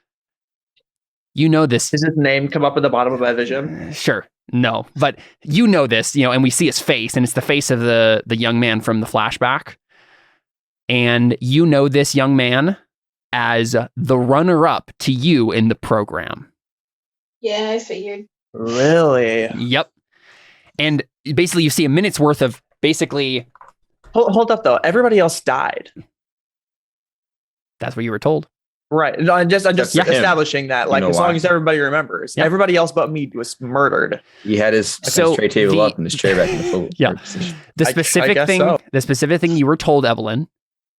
You know this. Does his name come up at the bottom of my vision? Sure. No, but you know this, and we see his face, and it's the face of the young man from the flashback. And you know this young man as the runner-up to you in the program. Yeah, I figured. Really? Yep. And basically you see a minute's worth of basically... Hold up, though. Everybody else died. That's what you were told. Right. No, I'm just That's him. establishing that, like, know as why. long as everybody remembers. Yeah. Everybody else but me was murdered. He had his So tray table the- up and his chair back in the full Yeah. position. The I specific guess thing, so. the specific thing you were told, Evelyn,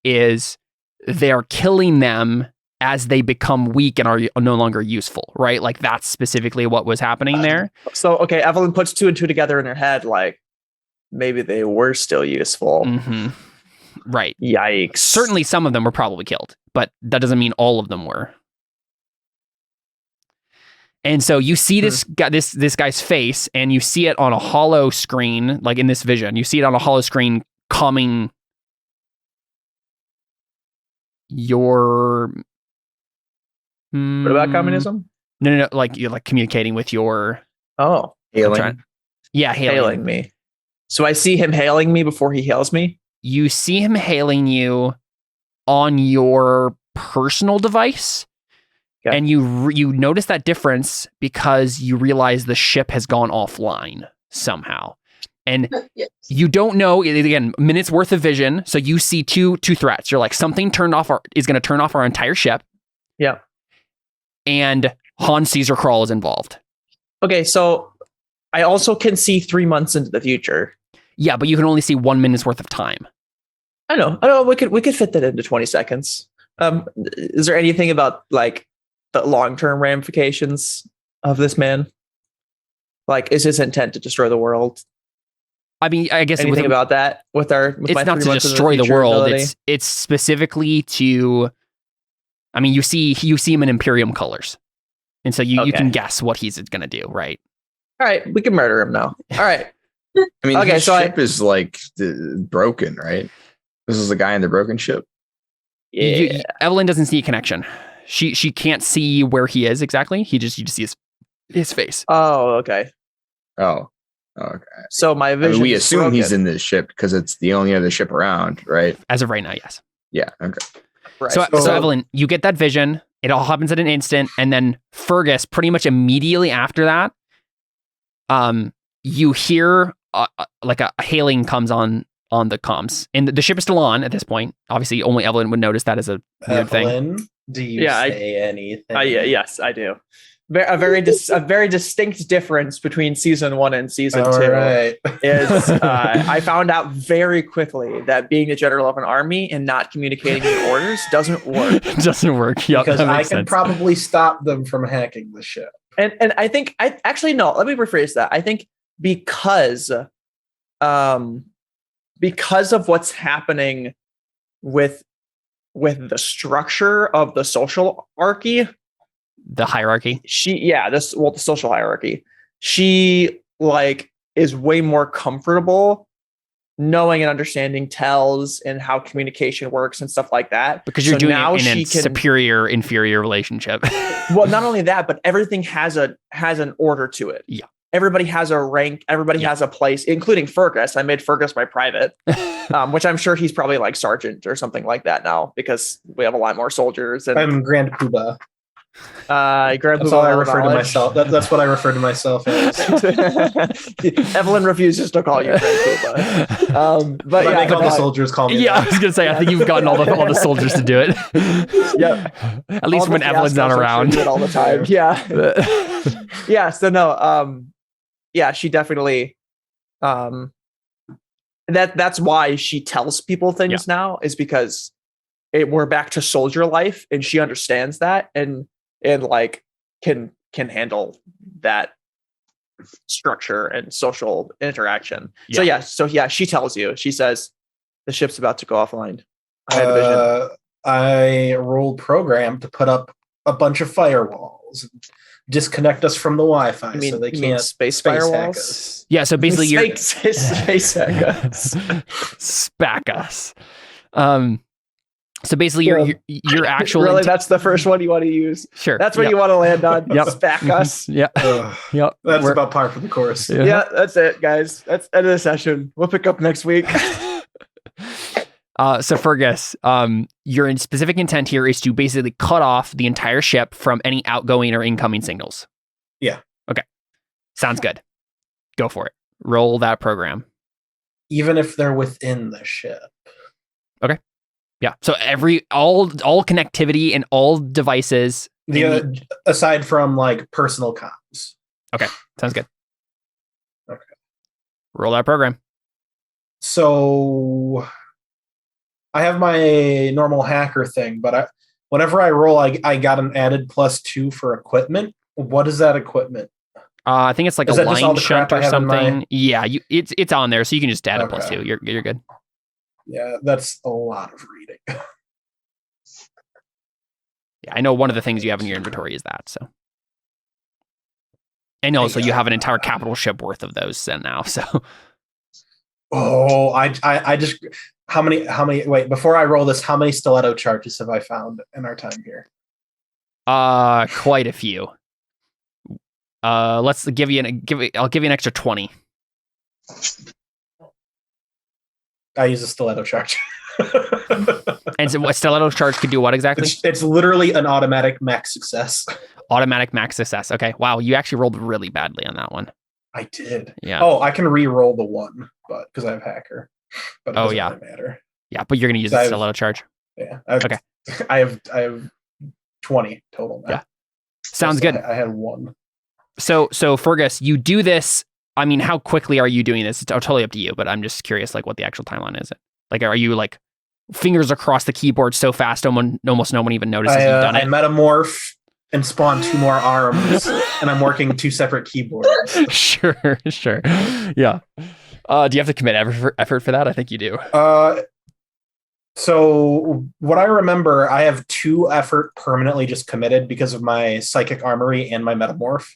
is they're killing them as they become weak and are no longer useful, right? Like that's specifically what was happening there. So, okay, Evelyn puts two and two together in her head, like, maybe they were still useful. Hmm. Right. Yikes. Certainly some of them were probably killed, but that doesn't mean all of them were. And so you see this guy, this guy's face, and you see it on a hollow screen, like in this vision. You see it on a hollow screen coming your... What about communism? No. Like you're like communicating with your... Oh, Hailing. Yeah, hailing. hailing me. So I see him hailing me before he hails me? You see him hailing you on your personal device. Okay. And you notice that difference because you realize the ship has gone offline somehow. And Yes. you don't know, again, minutes worth of vision. So you see two threats. You're like, something is going to turn off our entire ship. Yeah. And Hans Caesar Kral is involved. Okay, so I also can see 3 months into the future. Yeah, but you can only see 1 minute's worth of time. I know. We could fit that into 20 seconds. Is there anything about like the long-term ramifications of this man? Like, is his intent to destroy the world? I mean, I guess Anything about that with my it's not 3 to months into destroy the future world. ability? It's specifically to, I mean, you see him in Imperium colors. And so you Okay. can guess what he's going to do, right? All right, we can murder him now. All right. I mean, Okay, his so ship is like broken, right? This is the guy in the broken ship. Yeah. Evelyn doesn't see a connection. She can't see where he is exactly. You just see his face. Oh, okay. Oh, okay. So my I vision. mean, we is assume he's broken. in this ship because it's the only other ship around, right? As of right now, yes. Yeah. Okay. Right. So Evelyn, you get that vision. It all happens in an instant, and then Fergus, pretty much immediately after that, you hear like a hailing comes on the comms, and the ship is still on at this point. Obviously, only Evelyn would notice that as a weird thing. Evelyn, do you Yeah, say anything? yes, I do. a very distinct difference between season 1 and season 2 right. is I found out very quickly that being the general of an army and not communicating the orders doesn't work. It doesn't work. Yep, Because that I makes can sense. probably stop them from hacking the ship. And I think let me rephrase that. I think because of what's happening with the structure of the social archy, The hierarchy. the social hierarchy, she like is way more comfortable knowing and understanding tells and how communication works and stuff like that. Because you're So doing now it in a she can- superior inferior relationship. Well, not only that, but everything has an order to it. Yeah. Everybody has a rank. Everybody has a place, including Fergus. I made Fergus my private, which I'm sure he's probably like sergeant or something like that now because we have a lot more soldiers. And I'm Grand Poobah. Grand That's Poobah all I of refer to knowledge. myself. That's what I refer to myself as. Evelyn refuses to call you Grand Poobah. But I yeah, make all the soldiers call me. Yeah, I that. was gonna say. I think you've gotten all the soldiers to do it. Yeah. At least All when the Evelyn's not fiascos, I'm sure, around. do it all the time. Yeah. Yeah. So no. Yeah, she definitely. That's why she tells people things now is because we're back to soldier life, and she understands that and like can handle that structure and social interaction. So she tells you. She says the ship's about to go offline. I had a vision. I rolled program to put up a bunch of firewalls, and disconnect us from the Wi-Fi, so they can't space hack firewalls. us. Yeah, so basically you're space hack us. spack us. So basically your actual Really, that's the first one you want to use. sure. That's what you want to land on. Yep. Spack us. Yeah. Ugh, Yep. that's about par for the course. Yeah, that's it, guys. That's end of the session. We'll pick up next week. So Fergus, your specific intent here is to basically cut off the entire ship from any outgoing or incoming signals. Yeah. Okay. Sounds good. Go for it. Roll that program. Even if they're within the ship. Yeah. So all connectivity and all devices. Aside from like personal comms. Sounds good. Okay. Roll that program. So I have my normal hacker thing, but whenever I roll, I got an added +2 for equipment. What is that equipment? I think it's like Is a that just all line the shunt crap I or have in my- something. Yeah, it's on there, so you can just add a Okay. +2. You're good. Yeah, that's a lot of reading. Yeah, I know one of the things you have in your inventory is that. So, and also you have an entire capital ship worth of those now. So, Oh, I just how many wait, before I roll this, how many stiletto charges have I found in our time here? quite a few. Let's I'll give you an extra 20. I use a stiletto charge. And so what stiletto charge could do what exactly? It's literally an automatic max success. Automatic max success. Okay. Wow, you actually rolled really badly on that one. I did. Yeah. Oh, I can re-roll the one, but because I have hacker. But it doesn't really matter. Yeah, but you're gonna use So a I've- stiletto charge. Yeah. Okay. I have 20 total now. Yeah. Sounds good. I had one. So Fergus, you do this. I mean, how quickly are you doing this? It's totally up to you, but I'm just curious, like, what the actual timeline is. Like, are you like fingers across the keyboard so fast, almost no one even notices you've done I it? metamorph and spawn 2 more arms, and I'm working 2 separate keyboards. Sure. Yeah. Do you have to commit effort for that? I think you do. So what I remember, I have 2 effort permanently just committed because of my psychic armory and my metamorph.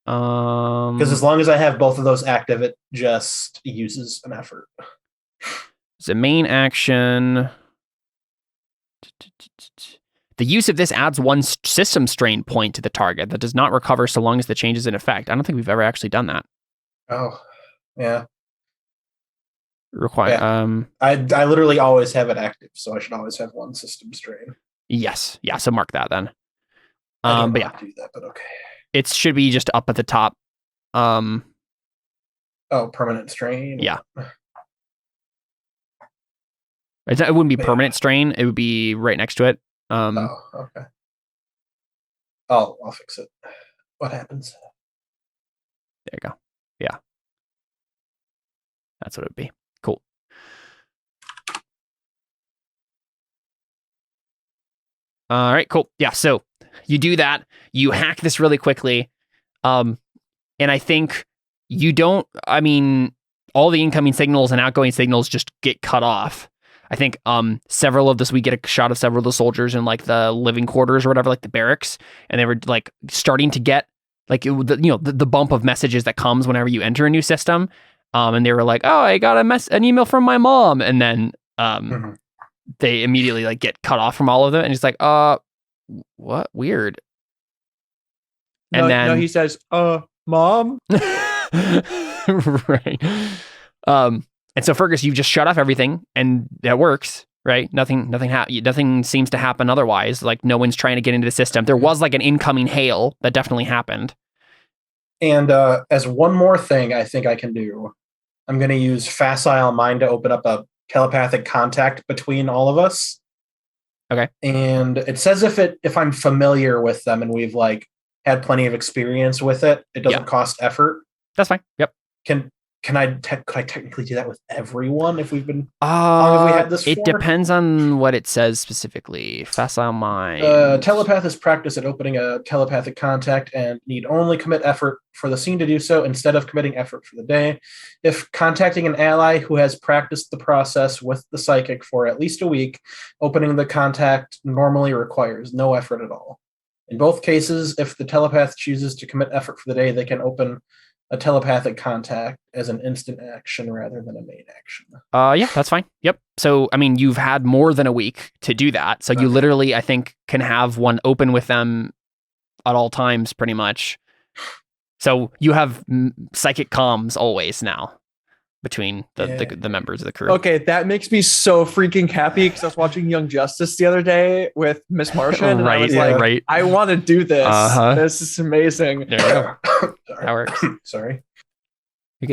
Because as long as I have both of those active, it just uses an effort. the main action. The use of this adds 1 system strain point to the target that does not recover so long as the change is in effect. I don't think we've ever actually done that. Oh, yeah. I literally always have it active, so I should always have 1 system strain. Yes. Yeah. So mark that then. I don't But know yeah, how to do that, but okay. it should be just up at the top. Oh, permanent strain. Yeah. It wouldn't be permanent strain. It would be right next to it. Oh, okay. I'll fix it. What happens? There you go. Yeah. That's what it would be. Cool. All right, cool. Yeah, so you do that. You hack this really quickly. And I think you don't, I mean, all the incoming signals and outgoing signals just get cut off. I think several of this, we get a shot of several of the soldiers in like the living quarters or whatever, like the barracks, and they were like starting to get like the bump of messages that comes whenever you enter a new system. And they were like, "Oh, I got an email from my mom," and then they immediately like get cut off from all of them, and it's like, what? Weird. And then he says, "Mom." Right. And so Fergus, you've just shut off everything, and that works, right? Nothing seems to happen otherwise. Like no one's trying to get into the system. There was like an incoming hail that definitely happened. And as one more thing I think I can do, I'm going to use facile mind to open up a telepathic contact between all of us. Okay. And it says if I'm familiar with them and we've like had plenty of experience with it, it doesn't cost effort. That's fine. Yep. Could I technically do that with everyone if we've been how long have we had this it for? Depends on what it says specifically. Facile mind. Telepath is practiced at opening a telepathic contact and need only commit effort for the scene to do so instead of committing effort for the day. If contacting an ally who has practiced the process with the psychic for at least a week, opening the contact normally requires no effort at all. In both cases, if the telepath chooses to commit effort for the day, they can open a telepathic contact as an instant action rather than a main action. Yeah, that's fine. Yep. So, I mean, you've had more than a week to do that. So you literally, I think, can have one open with them at all times, pretty much. So you have psychic comms always now between the members of the crew. Okay, that makes me so freaking happy because I was watching Young Justice the other day with Miss Martian, and I was like, I want to do this. This is amazing. There you go. That works. Sorry.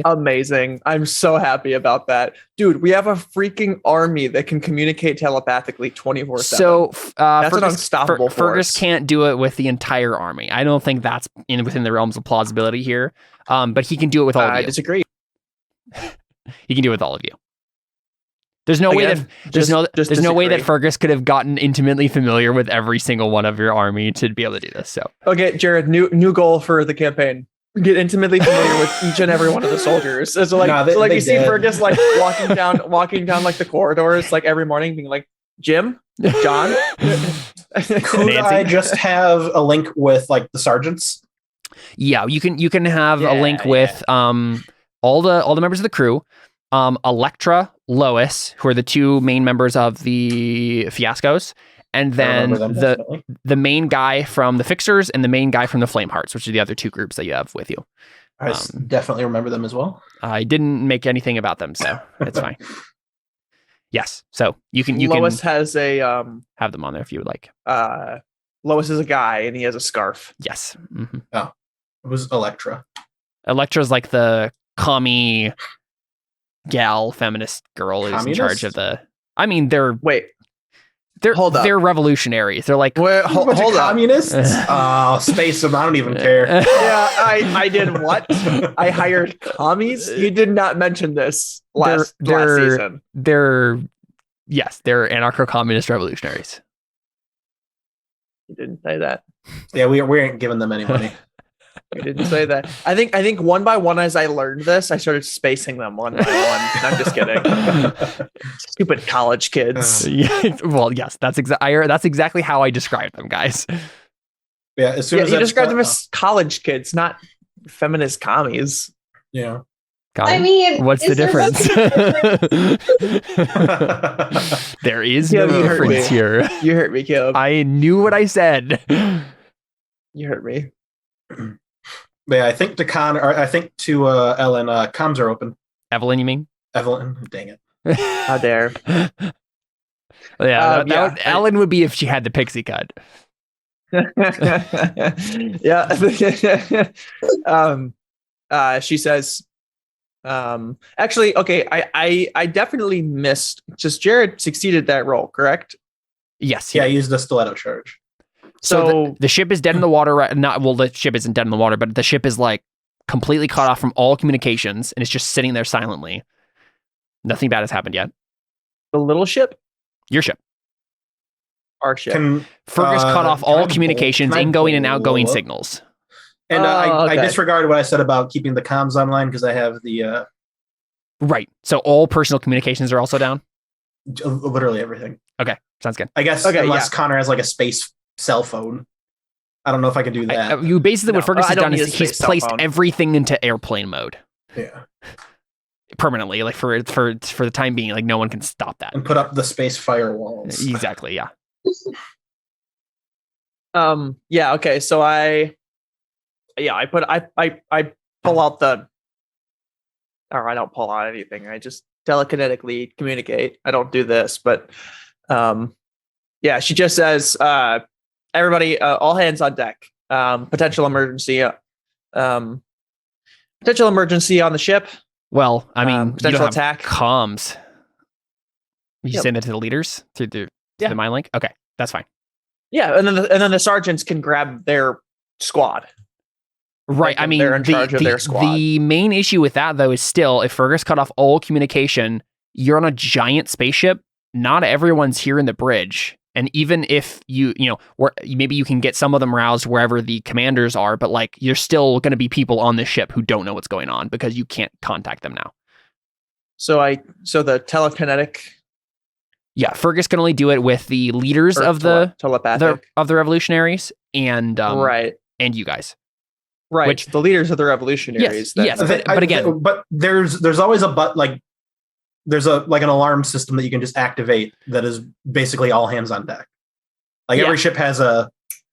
Amazing. I'm so happy about that. Dude, we have a freaking army that can communicate telepathically 24/7. So that's an unstoppable force. Fergus can't do it with the entire army. I don't think that's within the realms of plausibility here. But he can do it with all of you. I disagree. He can do it with all of you. There's no way that Fergus could have gotten intimately familiar with every single one of your army to be able to do this. So okay, Jared, new goal for the campaign. Get intimately familiar with each and every one of the soldiers. So like you see Fergus like walking down like the corridors like every morning, being like, Jim, John. Could I just have a link with like the sergeants? Yeah, you can have a link with all the members of the crew, Electra, Lois, who are the two main members of the Fiascos, and then the main guy from the Fixers and the main guy from the Flamehearts, which are the other two groups that you have with you. I definitely remember them as well. I didn't make anything about them, so it's fine. Yes, so you can Lois has a have them on there if you would like. Lois is a guy and he has a scarf. Yes. Mm-hmm. Oh, it was Electra. Electra's like the commie gal feminist girl who's in charge of the. I mean, they're revolutionaries. They're like hold on, communists. Oh, space them. I don't even care. Yeah, I did what? I hired commies. You did not mention this last season. They're anarcho-communist revolutionaries. You didn't say that. Yeah, we ain't giving them any money. You didn't say that. I think one by one, as I learned this, I started spacing them one by one. I'm just kidding. Stupid college kids. Yeah, well, yes, that's exactly how I described them, guys. Yeah, as soon as you described them as college kids, not feminist commies. Yeah. I mean, what's the difference? There is no difference here. You hurt me, Caleb. I knew what I said. You hurt me. Yeah, I think to Ellen, comms are open. Evelyn, you mean? Evelyn, dang it. How dare. Ellen would be if she had the pixie cut. Yeah. She says, actually, okay, I definitely missed, just Jared succeeded that roll, correct? Yes. Yeah, I used the stiletto charge. So the ship is dead in the water. The ship isn't dead in the water, but the ship is like completely cut off from all communications, and it's just sitting there silently. Nothing bad has happened yet. The little ship? Your ship. Our ship. Fergus cut off all communications, incoming and outgoing signals. And I disregarded what I said about keeping the comms online because I have the... Right. So all personal communications are also down? Literally everything. Okay. Sounds good. I guess unless Connor has like a space cell phone. I don't know if I can do that. You basically, what Fergus has done is he's placed everything into airplane mode. Yeah. Permanently, like for the time being, like no one can stop that. And put up the space firewalls. Exactly, yeah. Yeah, okay. So I pull out or I don't pull out anything. I just telekinetically communicate. I don't do this, but yeah, she just says, everybody, all hands on deck. Potential emergency on the ship. Well, I mean, potential attack. Comms. You send it to the leaders through the mind link? Okay, that's fine. Yeah, and then the sergeants can grab their squad. Right. I mean, they're in charge of their squad. The main issue with that, though, is still if Fergus cut off all communication, you're on a giant spaceship. Not everyone's here in the bridge. And even if maybe you can get some of them roused wherever the commanders are, but like you're still going to be people on the ship who don't know what's going on because you can't contact them now. So the telekinetic. Yeah, Fergus can only do it with the leaders of the telepathic of the revolutionaries and right, and you guys. Right, the leaders of the revolutionaries. Yes, but again, there's always there's an alarm system that you can just activate that is basically all hands on deck. Like every ship has a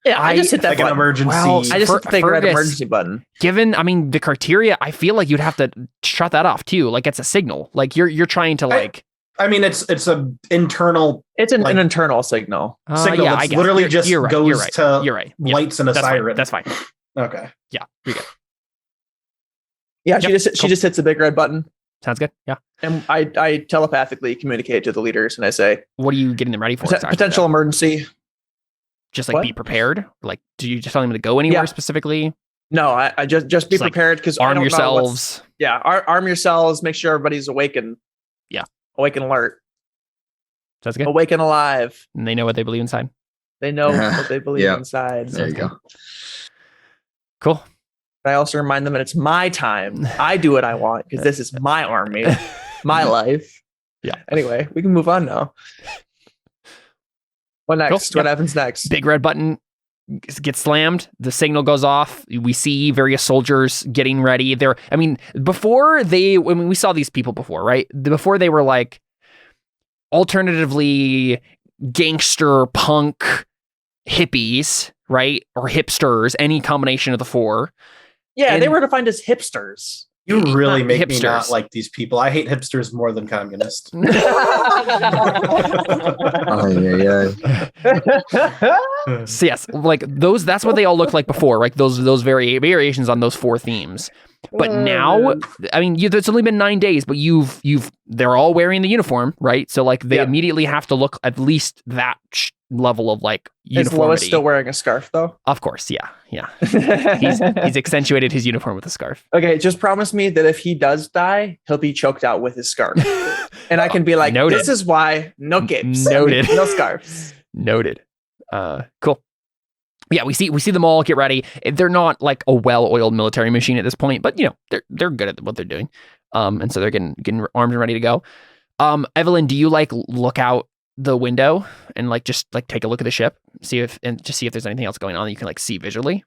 I just hit that button. An emergency. Well, I just hit the big red emergency button. Given, I mean, the criteria, I feel like you'd have to shut that off too. Like it's a signal. Like you're trying to I mean, it's an internal. It's an internal signal. Signal yeah, that's literally just goes to lights and a siren. That's fine. Okay. Yeah, you're good. Yeah, she just hits the big red button. Sounds good. Yeah. And I telepathically communicate to the leaders and I say, what are you getting them ready for? Potential emergency. Just like be prepared. Like, do you just tell them to go anywhere specifically? No, I just be prepared because arm yourselves. Arm yourselves. Make sure everybody's awake and awake and alert. Sounds good. Awake and alive. And they know what they believe inside. They know what they believe inside. There you go. Cool. But I also remind them that it's my time. I do what I want because this is my army, my life. Yeah. Anyway, we can move on now. What next? Cool. What happens next? Big red button gets slammed. The signal goes off. We see various soldiers getting ready. We saw these people before, right? Before they were like alternatively gangster punk hippies, right? Or hipsters, any combination of the four. Yeah, they were defined as hipsters. You really make me not like these people. I hate hipsters more than communists. So yes, like those. That's what they all looked like before, right? Those variations on those four themes. But now, I mean, it's only been 9 days, but they're all wearing the uniform, right? So like they immediately have to look at least that level of like uniformity. Is Lois still wearing a scarf though? Of course, yeah. He's accentuated his uniform with a scarf. Okay, just promise me that if he does die, he'll be choked out with his scarf, and I can be like, Noted. This is why no capes, Noted, no scarves. Noted. Cool. Yeah, we see them all get ready. They're not like a well-oiled military machine at this point, but they're good at what they're doing. And so they're getting armed and ready to go. Evelyn, do you like look out the window and like just like take a look at the ship, see if there's anything else going on that you can like see visually?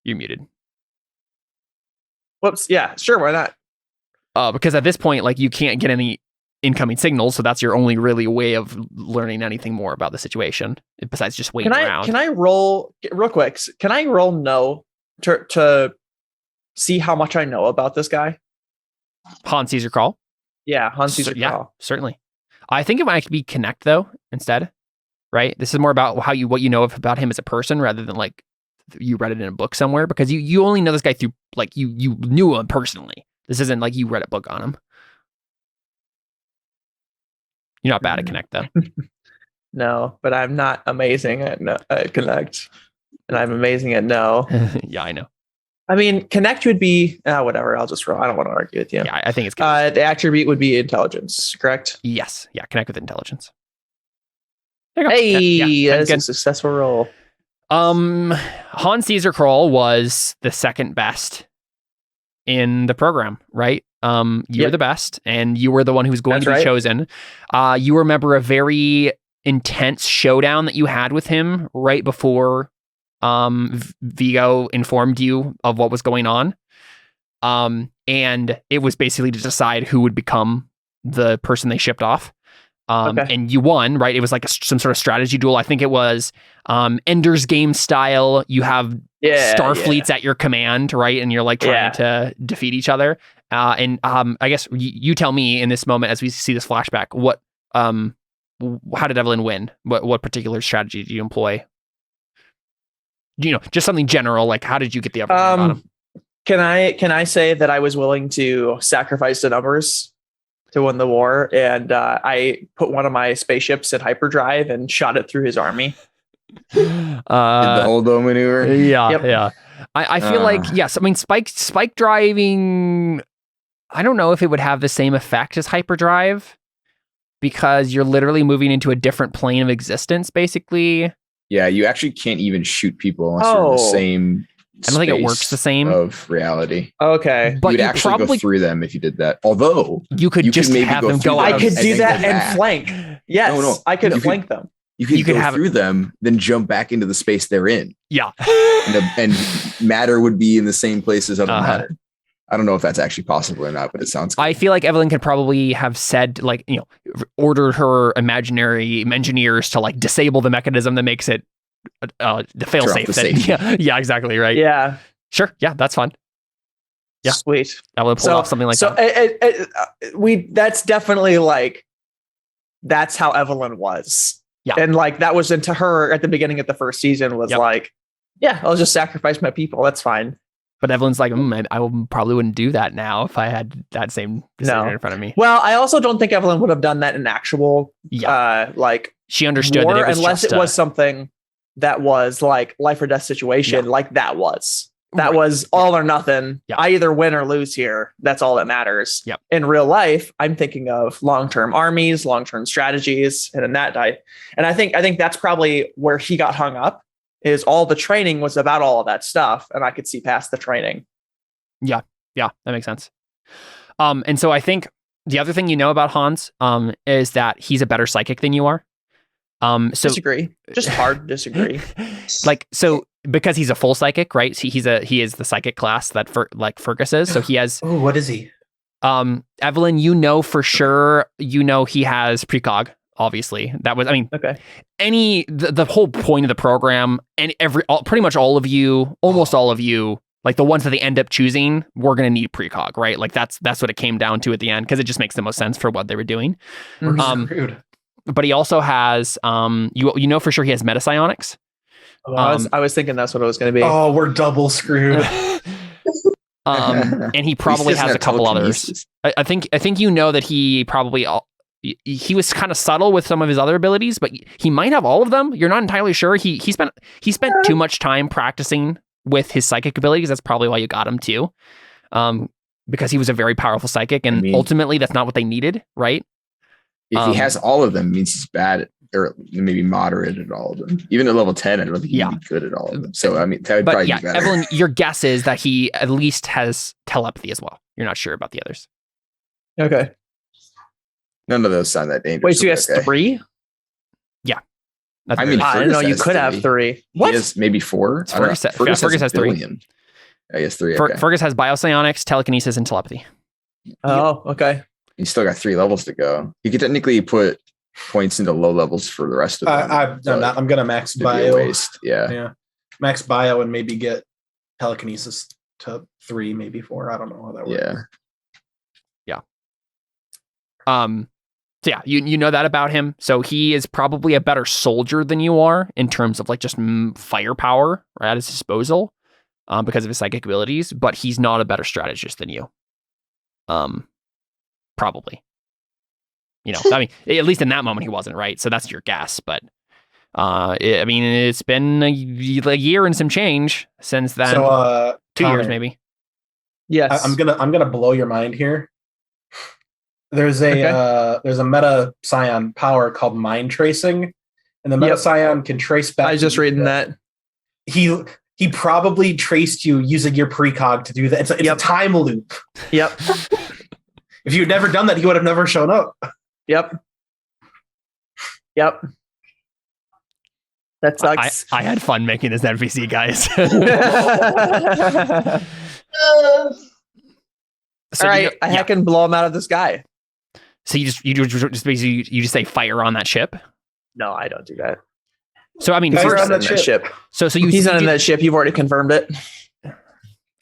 You're muted. Whoops. Yeah, sure. Why not? Because at this point, like you can't get any incoming signals, so that's your only really way of learning anything more about the situation besides just waiting around. Can I roll real quick? Can I roll no to see how much I know about this guy? Han sees your call. Yeah, Han sees your call. Certainly. I think it might be connect though instead, right? This is more about what you know about him as a person rather than like you read it in a book somewhere, because you only know this guy through like you knew him personally. This isn't like you read a book on him. You're not bad at connect though. no, but I'm not amazing at connect, and I'm amazing at no. Yeah, I know. I mean, connect would be whatever. I'll just roll. I don't want to argue with you. Yeah, I think it's good. The attribute would be intelligence, correct? Yes. Yeah, connect with intelligence. There you go. Hey, Yeah, that's a successful roll. Hans Caesar Kroll was the second best in the program, right? You were the best, and you were the one who was going to be chosen. You remember a very intense showdown that you had with him right before Vigo informed you of what was going on. And it was basically to decide who would become the person they shipped off. And you won, right? It was like some sort of strategy duel. I think it was Ender's Game style. You have Starfleets at your command, right? And you're like trying to defeat each other. And I guess you tell me in this moment as we see this flashback, what how did Evelyn win? What particular strategy did you employ? Just something general, like how did you get the upper hand on him? Can I say that I was willing to sacrifice the numbers to win the war, and I put one of my spaceships in hyperdrive and shot it through his army? Did the Holdo maneuver? Yeah. I feel like yes. I mean, spike driving. I don't know if it would have the same effect as hyperdrive because you're literally moving into a different plane of existence, basically. Yeah, you actually can't even shoot people unless you're in the same. I don't think it works the same of reality. Okay, but you'd actually go through them if you did that. Although you could just maybe have them go. I could do that and flank. Yes, no, I could flank them. You could go through them, then jump back into the space they're in. Yeah, and matter would be in the same place as other matter. I don't know if that's actually possible or not, but it sounds cool. I feel like Evelyn could probably have said, like, ordered her imaginary engineers to like disable the mechanism that makes it the fail safe. Yeah, exactly. Right. Yeah. Sure. Yeah, that's fun. Yeah. Sweet. Evelyn pulled off something like that. That's definitely like, that's how Evelyn was. Yeah. And like, that was into her at the beginning of the first season was like, yeah, I'll just sacrifice my people. That's fine. But Evelyn's like, I probably wouldn't do that now if I had that same decision in front of me. Well, I also don't think Evelyn would have done that in actual, like she understood war, that it was unless it was something that was like life or death situation, like that was. That was all or nothing. Yeah. I either win or lose here. That's all that matters. Yep. In real life, I'm thinking of long-term armies, long-term strategies, and in that I think that's probably where he got hung up. Is all the training was about all of that stuff, and I could see past the training. Yeah, that makes sense. And so I think the other thing about Hans is that he's a better psychic than you are. So disagree. Just hard disagree. Because he's a full psychic, right? He is the psychic class that Fergus is. So he has. Oh, what is he? Evelyn, for sure. He has precog. Obviously, that was. I mean, okay. The whole point of the program, and pretty much all of you, almost all of you, like the ones that they end up choosing, we're gonna need precog, right? Like that's what it came down to at the end because it just makes the most sense for what they were doing. But he also has, for sure he has metapsionics. I was thinking that's what it was going to be. Oh, we're double screwed. And he probably has a couple others. I think that he probably. He was kind of subtle with some of his other abilities, but he might have all of them. You're not entirely sure. He spent too much time practicing with his psychic abilities. That's probably why you got him too, because he was a very powerful psychic, and ultimately that's not what they needed, right? If he has all of them, it means he's bad or maybe moderate at all of them. Even at level 10, I don't think he'd be good at all of them. So that would probably be better. Evelyn, your guess is that he at least has telepathy as well. You're not sure about the others. Okay. None of those sound that dangerous. Wait, so he has 3? Yeah. I didn't know you could have 3. What? He has maybe 4. Fergus has 3. I guess 3. Fergus has biopsionics, telekinesis, and telepathy. Oh, okay. He's still got 3 levels to go. He could technically put points into low levels for the rest of them. I'm going to max bio. Waste. Yeah. Max bio and maybe get telekinesis to 3, maybe 4. I don't know how that works. Yeah. So yeah, you know that about him. So he is probably a better soldier than you are in terms of like just firepower right at his disposal, because of his psychic abilities. But he's not a better strategist than you. Probably. I mean, at least in that moment he wasn't, right? So that's your guess, but I mean, it's been a year and some change since then. So 2 Connor, years maybe. Yes. I'm gonna blow your mind here. There's a meta scion power called mind tracing, and the meta scion can trace back. I was just reading that. He probably traced you using your precog to do that. It's a time loop. Yep. If you'd never done that, he would have never shown up. Yep. That sucks. I had fun making this NPC, guys. All right, I heck and blow him out of the sky. So you just basically say fire on that ship. No, I don't do that. So I mean, He's Fire not on in that that ship. so He's not in that ship. You've already confirmed it.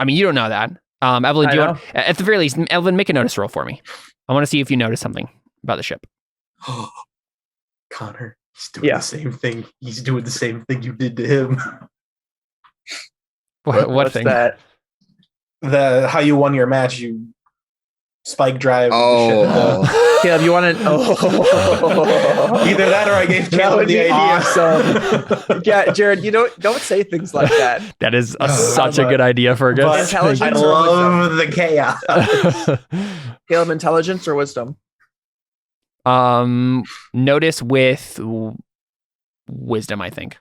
I mean, you don't know that. Evelyn, do you want, at the very least, Evelyn, make a notice roll for me. I want to see if you notice something about the ship. Connor, he's doing the same thing. He's doing the same thing you did to him. What thing? That? How you won your match, you spike drive. Caleb, you want to? Either that or I gave Caleb the idea. Awesome. Yeah, Jared, don't say things like that. That is such a good idea, Fergus. Intelligence I love the chaos. Caleb, intelligence or wisdom? Notice with wisdom, I think.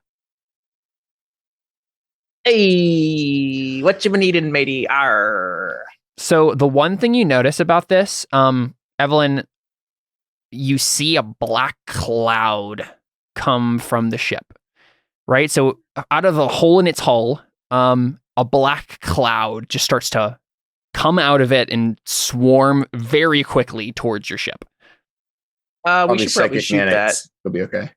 Hey, what you been eating, matey? Arr. So the one thing you notice about this, Evelyn, you see a black cloud come from the ship, right? So out of the hole in its hull, a black cloud just starts to come out of it and swarm very quickly towards your ship. We should probably shoot that. It'll be okay.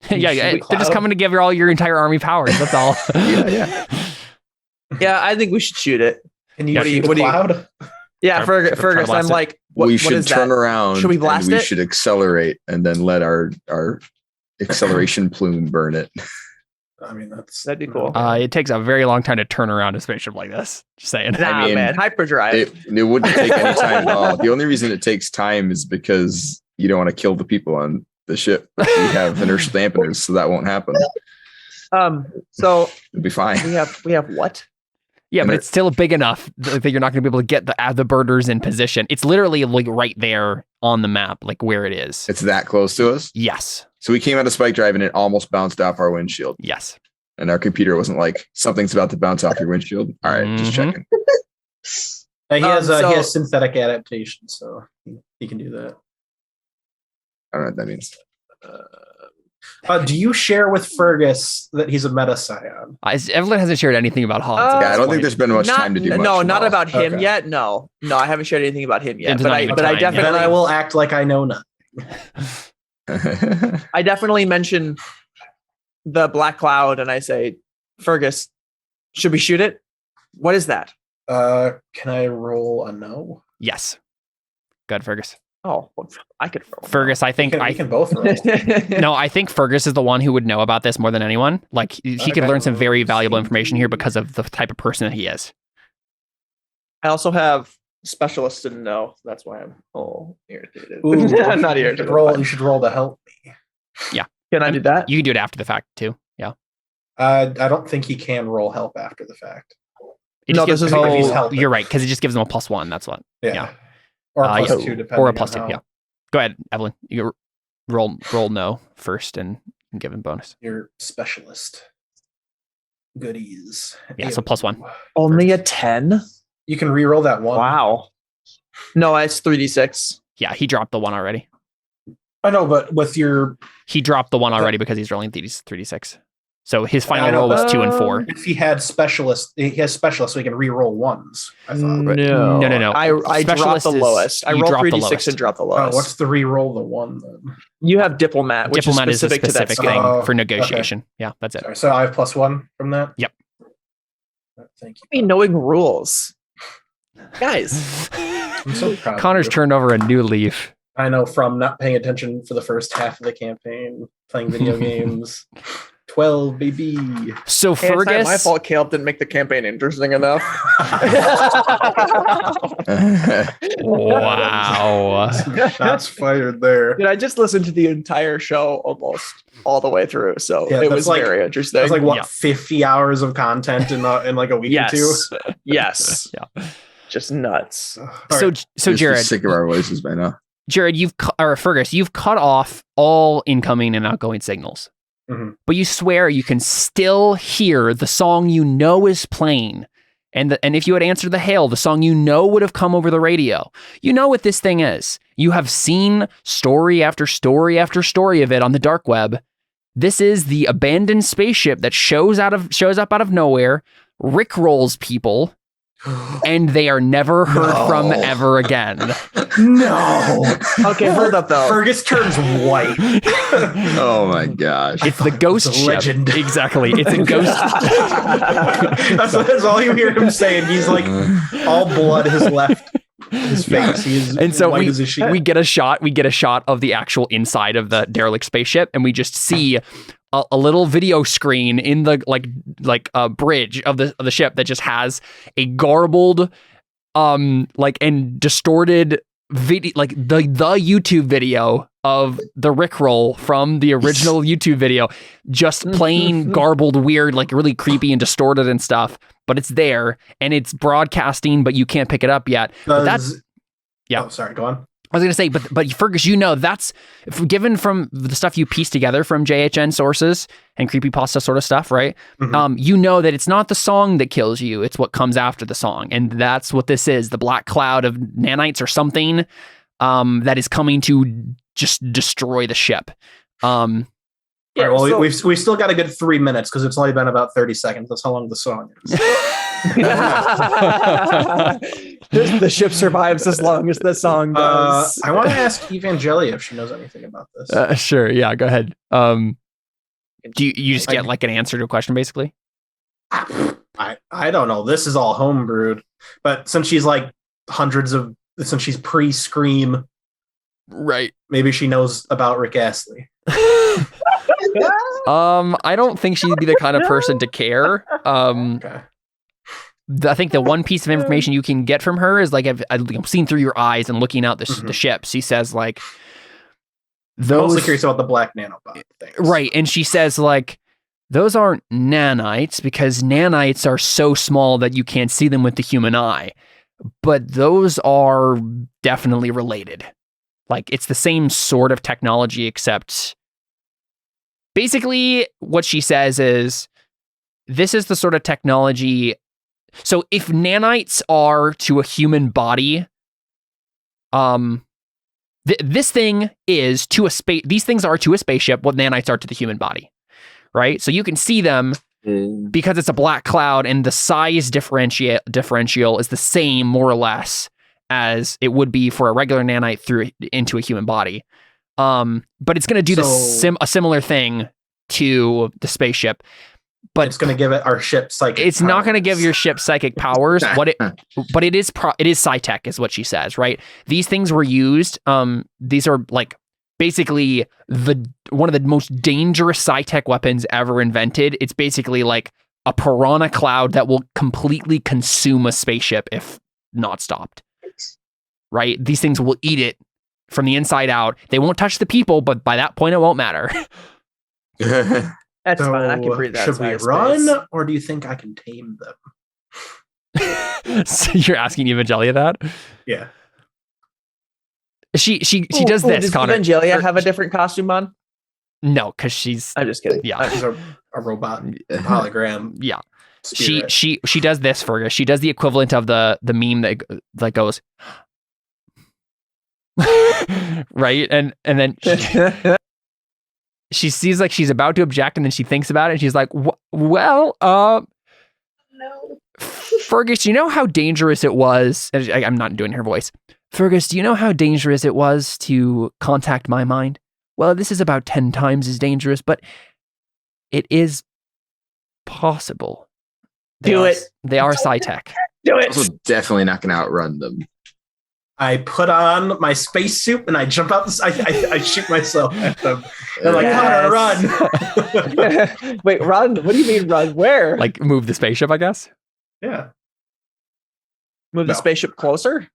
They're just coming to give you all your entire army powers. That's all. Yeah. Yeah, I think we should shoot it. Can you shoot the cloud? Yeah, Fergus, I'm like, we should turn around. Should we blast and it? We should accelerate and then let our acceleration plume burn it. I mean, that'd be cool. It takes a very long time to turn around a spaceship like this. Just saying. Nah, man, hyperdrive. It wouldn't take any time at all. The only reason it takes time is because you don't want to kill the people on the ship. We have inertial dampeners, so that won't happen. So it'll be fine. We have what? Yeah, but it's still big enough that you're not going to be able to get the burners in position. It's literally like right there on the map, like where it is. It's that close to us? Yes. So we came out of spike drive and it almost bounced off our windshield. Yes. And our computer wasn't like, something's about to bounce off your windshield. All right, just checking. He has synthetic adaptation, so he can do that. I don't know what that means. Do you share with Fergus that he's a meta scion? Evelyn hasn't shared anything about Hall. I don't think there's been much time to do much. No, not about him yet. No, I haven't shared anything about him yet. But I definitely. Then I will act like I know nothing. I definitely mention the black cloud, and I say, Fergus, should we shoot it? What is that? Can I roll a no? Yes. Good, Fergus. Oh, I could roll. Fergus, I think we can both roll. No, I think Fergus is the one who would know about this more than anyone. Like he could learn some very valuable information here because of the type of person that he is. I also have specialist in no. That's why I'm irritated. Ooh, I'm not irritated. You should roll to help me. Yeah. Can I do that? You can do it after the fact too. Yeah. I don't think he can roll help after the fact. You're right, because it just gives him a +1. That's what. Yeah. Or a +2, depending. Or a +2. Yeah. Go ahead, Evelyn. You roll no first and give him bonus. Your specialist goodies. Yeah. So +1. Only a 10. You can re-roll that one. Wow. No, it's 3d6. Yeah, he dropped the 1 already. I know, but with your... He dropped the 1 already because he's rolling 3d6. So his final roll was 2 and 4. If he had specialist, he has specialist, so he can re-roll ones. I thought. No. I dropped the lowest. I rolled 3d6 and dropped the lowest. What's the re-roll the 1 then? You have diplomat, which diplomat is specific a specific to that thing for negotiation. Okay. Yeah, that's it. Sorry, so I have +1 from that? Yep. Thank you. Knowing rules. Guys. I'm so proud. Connor's turned over a new leaf. I know, from not paying attention for the first half of the campaign, playing video games, 12, baby. So Hey, it's not Fergus, my fault Caleb didn't make the campaign interesting enough. wow. Shots fired there. Dude, I just listened to the entire show almost all the way through, so Yeah, it that's was like- very interesting. That's like what, Yeah. 50 hours of content in like a week or two. Yes. Yeah. Just nuts. All So right. so Jared, sick of our voices by now. Jared, or Fergus, you've cut off all incoming and outgoing signals. Mhm. But you swear you can still hear the song you know is playing. And if you had answered the hail, the song you know would have come over the radio. You know what this thing is. You have seen story after story after story of it on the dark web. This is the abandoned spaceship that shows up out of nowhere, rickrolls people, and they are never heard from ever again. No. Okay, hold up though. Fergus turns white. Oh my gosh. It's the ghost It's a ship. legend. Exactly. It's a ghost. That's all you hear him saying. He's like, all blood has left his face. He is And so white as a sheet. we get a shot of the actual inside of the derelict spaceship, and we just see a little video screen in the like bridge of the ship that just has a garbled and distorted video, like the YouTube video of the Rickroll from the original YouTube video, just playing garbled, weird, like really creepy and distorted and stuff. But it's there and it's broadcasting, but you can't pick it up yet. But that's Oh, sorry, go on. I was going to say, but Fergus, that's given from the stuff you piece together from JHN sources and creepypasta sort of stuff, right? Mhm. That it's not the song that kills you, it's what comes after the song. And that's what this is, the black cloud of nanites or something that is coming to just destroy the ship. All right, well, we've still got a good 3 minutes because it's only been about 30 seconds. That's how long the song is. The ship survives as long as the song does. I want to ask Evangelia if she knows anything about this. Sure, yeah, go ahead. Do you just get like an answer to a question, basically? I don't know. This is all homebrewed. But since she's like since she's pre-Scream, right? Maybe she knows about Rick Astley. I don't think she'd be the kind of person to care. Okay. I think the one piece of information you can get from her is like I've seen through your eyes and looking out the ship. She says like I'm also curious about the black nanobot things. Right, and she says like those aren't nanites because nanites are so small that you can't see them with the human eye. But those are definitely related. Like it's the same sort of technology, except basically what she says is this is the sort of technology. So if nanites are to a human body, this thing is to these things are to a spaceship what nanites are to the human body, right? So you can see them because it's a black cloud and the size differential is the same more or less as it would be for a regular nanite into a human body. But it's going to do a similar thing to the spaceship. But it's going to give it our ship psychic. It's not going to give your ship psychic powers. But it is sci-tech, is what she says, right? These things were used. These are like basically one of the most dangerous sci-tech weapons ever invented. It's basically like a piranha cloud that will completely consume a spaceship if not stopped. Right? These things will eat it from the inside out. They won't touch the people, but by that point, it won't matter. That's fine. I can breathe that. Should we run, or do you think I can tame them? So you're asking Evangelia that? Yeah. She does this. Does Connor. Evangelia have a different costume on? No, because she's. I'm just kidding. Yeah, she's a robot hologram. Yeah. Spirit. She does this for us. She does the equivalent of the meme that goes right, and then she sees like she's about to object, and then she thinks about it, and she's like, "Well, No. Fergus, do you know how dangerous it was?" I'm not doing her voice. Fergus, do you know how dangerous it was to contact my mind? Well, this is about 10 times as dangerous, but it is possible. They are sci-tech. Do it. Also, definitely not going to outrun them. I put on my spacesuit and I jump out. I shoot myself at them. They're like, Connor, run! Wait, run? What do you mean run? Where? Like move the spaceship, I guess. Yeah. Move the spaceship closer?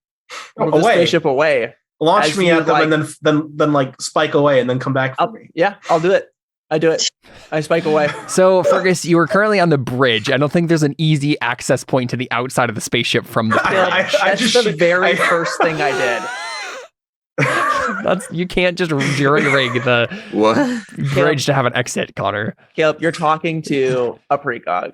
Move away. The spaceship away. Launch As me you at them would and then like spike away and then come back for me. Yeah, I'll do it. I do it. I spike away. So, Fergus, you are currently on the bridge. I don't think there's an easy access point to the outside of the spaceship from the bridge. That's the very first thing I did. You can't just jury-rig the What? bridge to have an exit, Connor. Caleb, you're talking to a precog.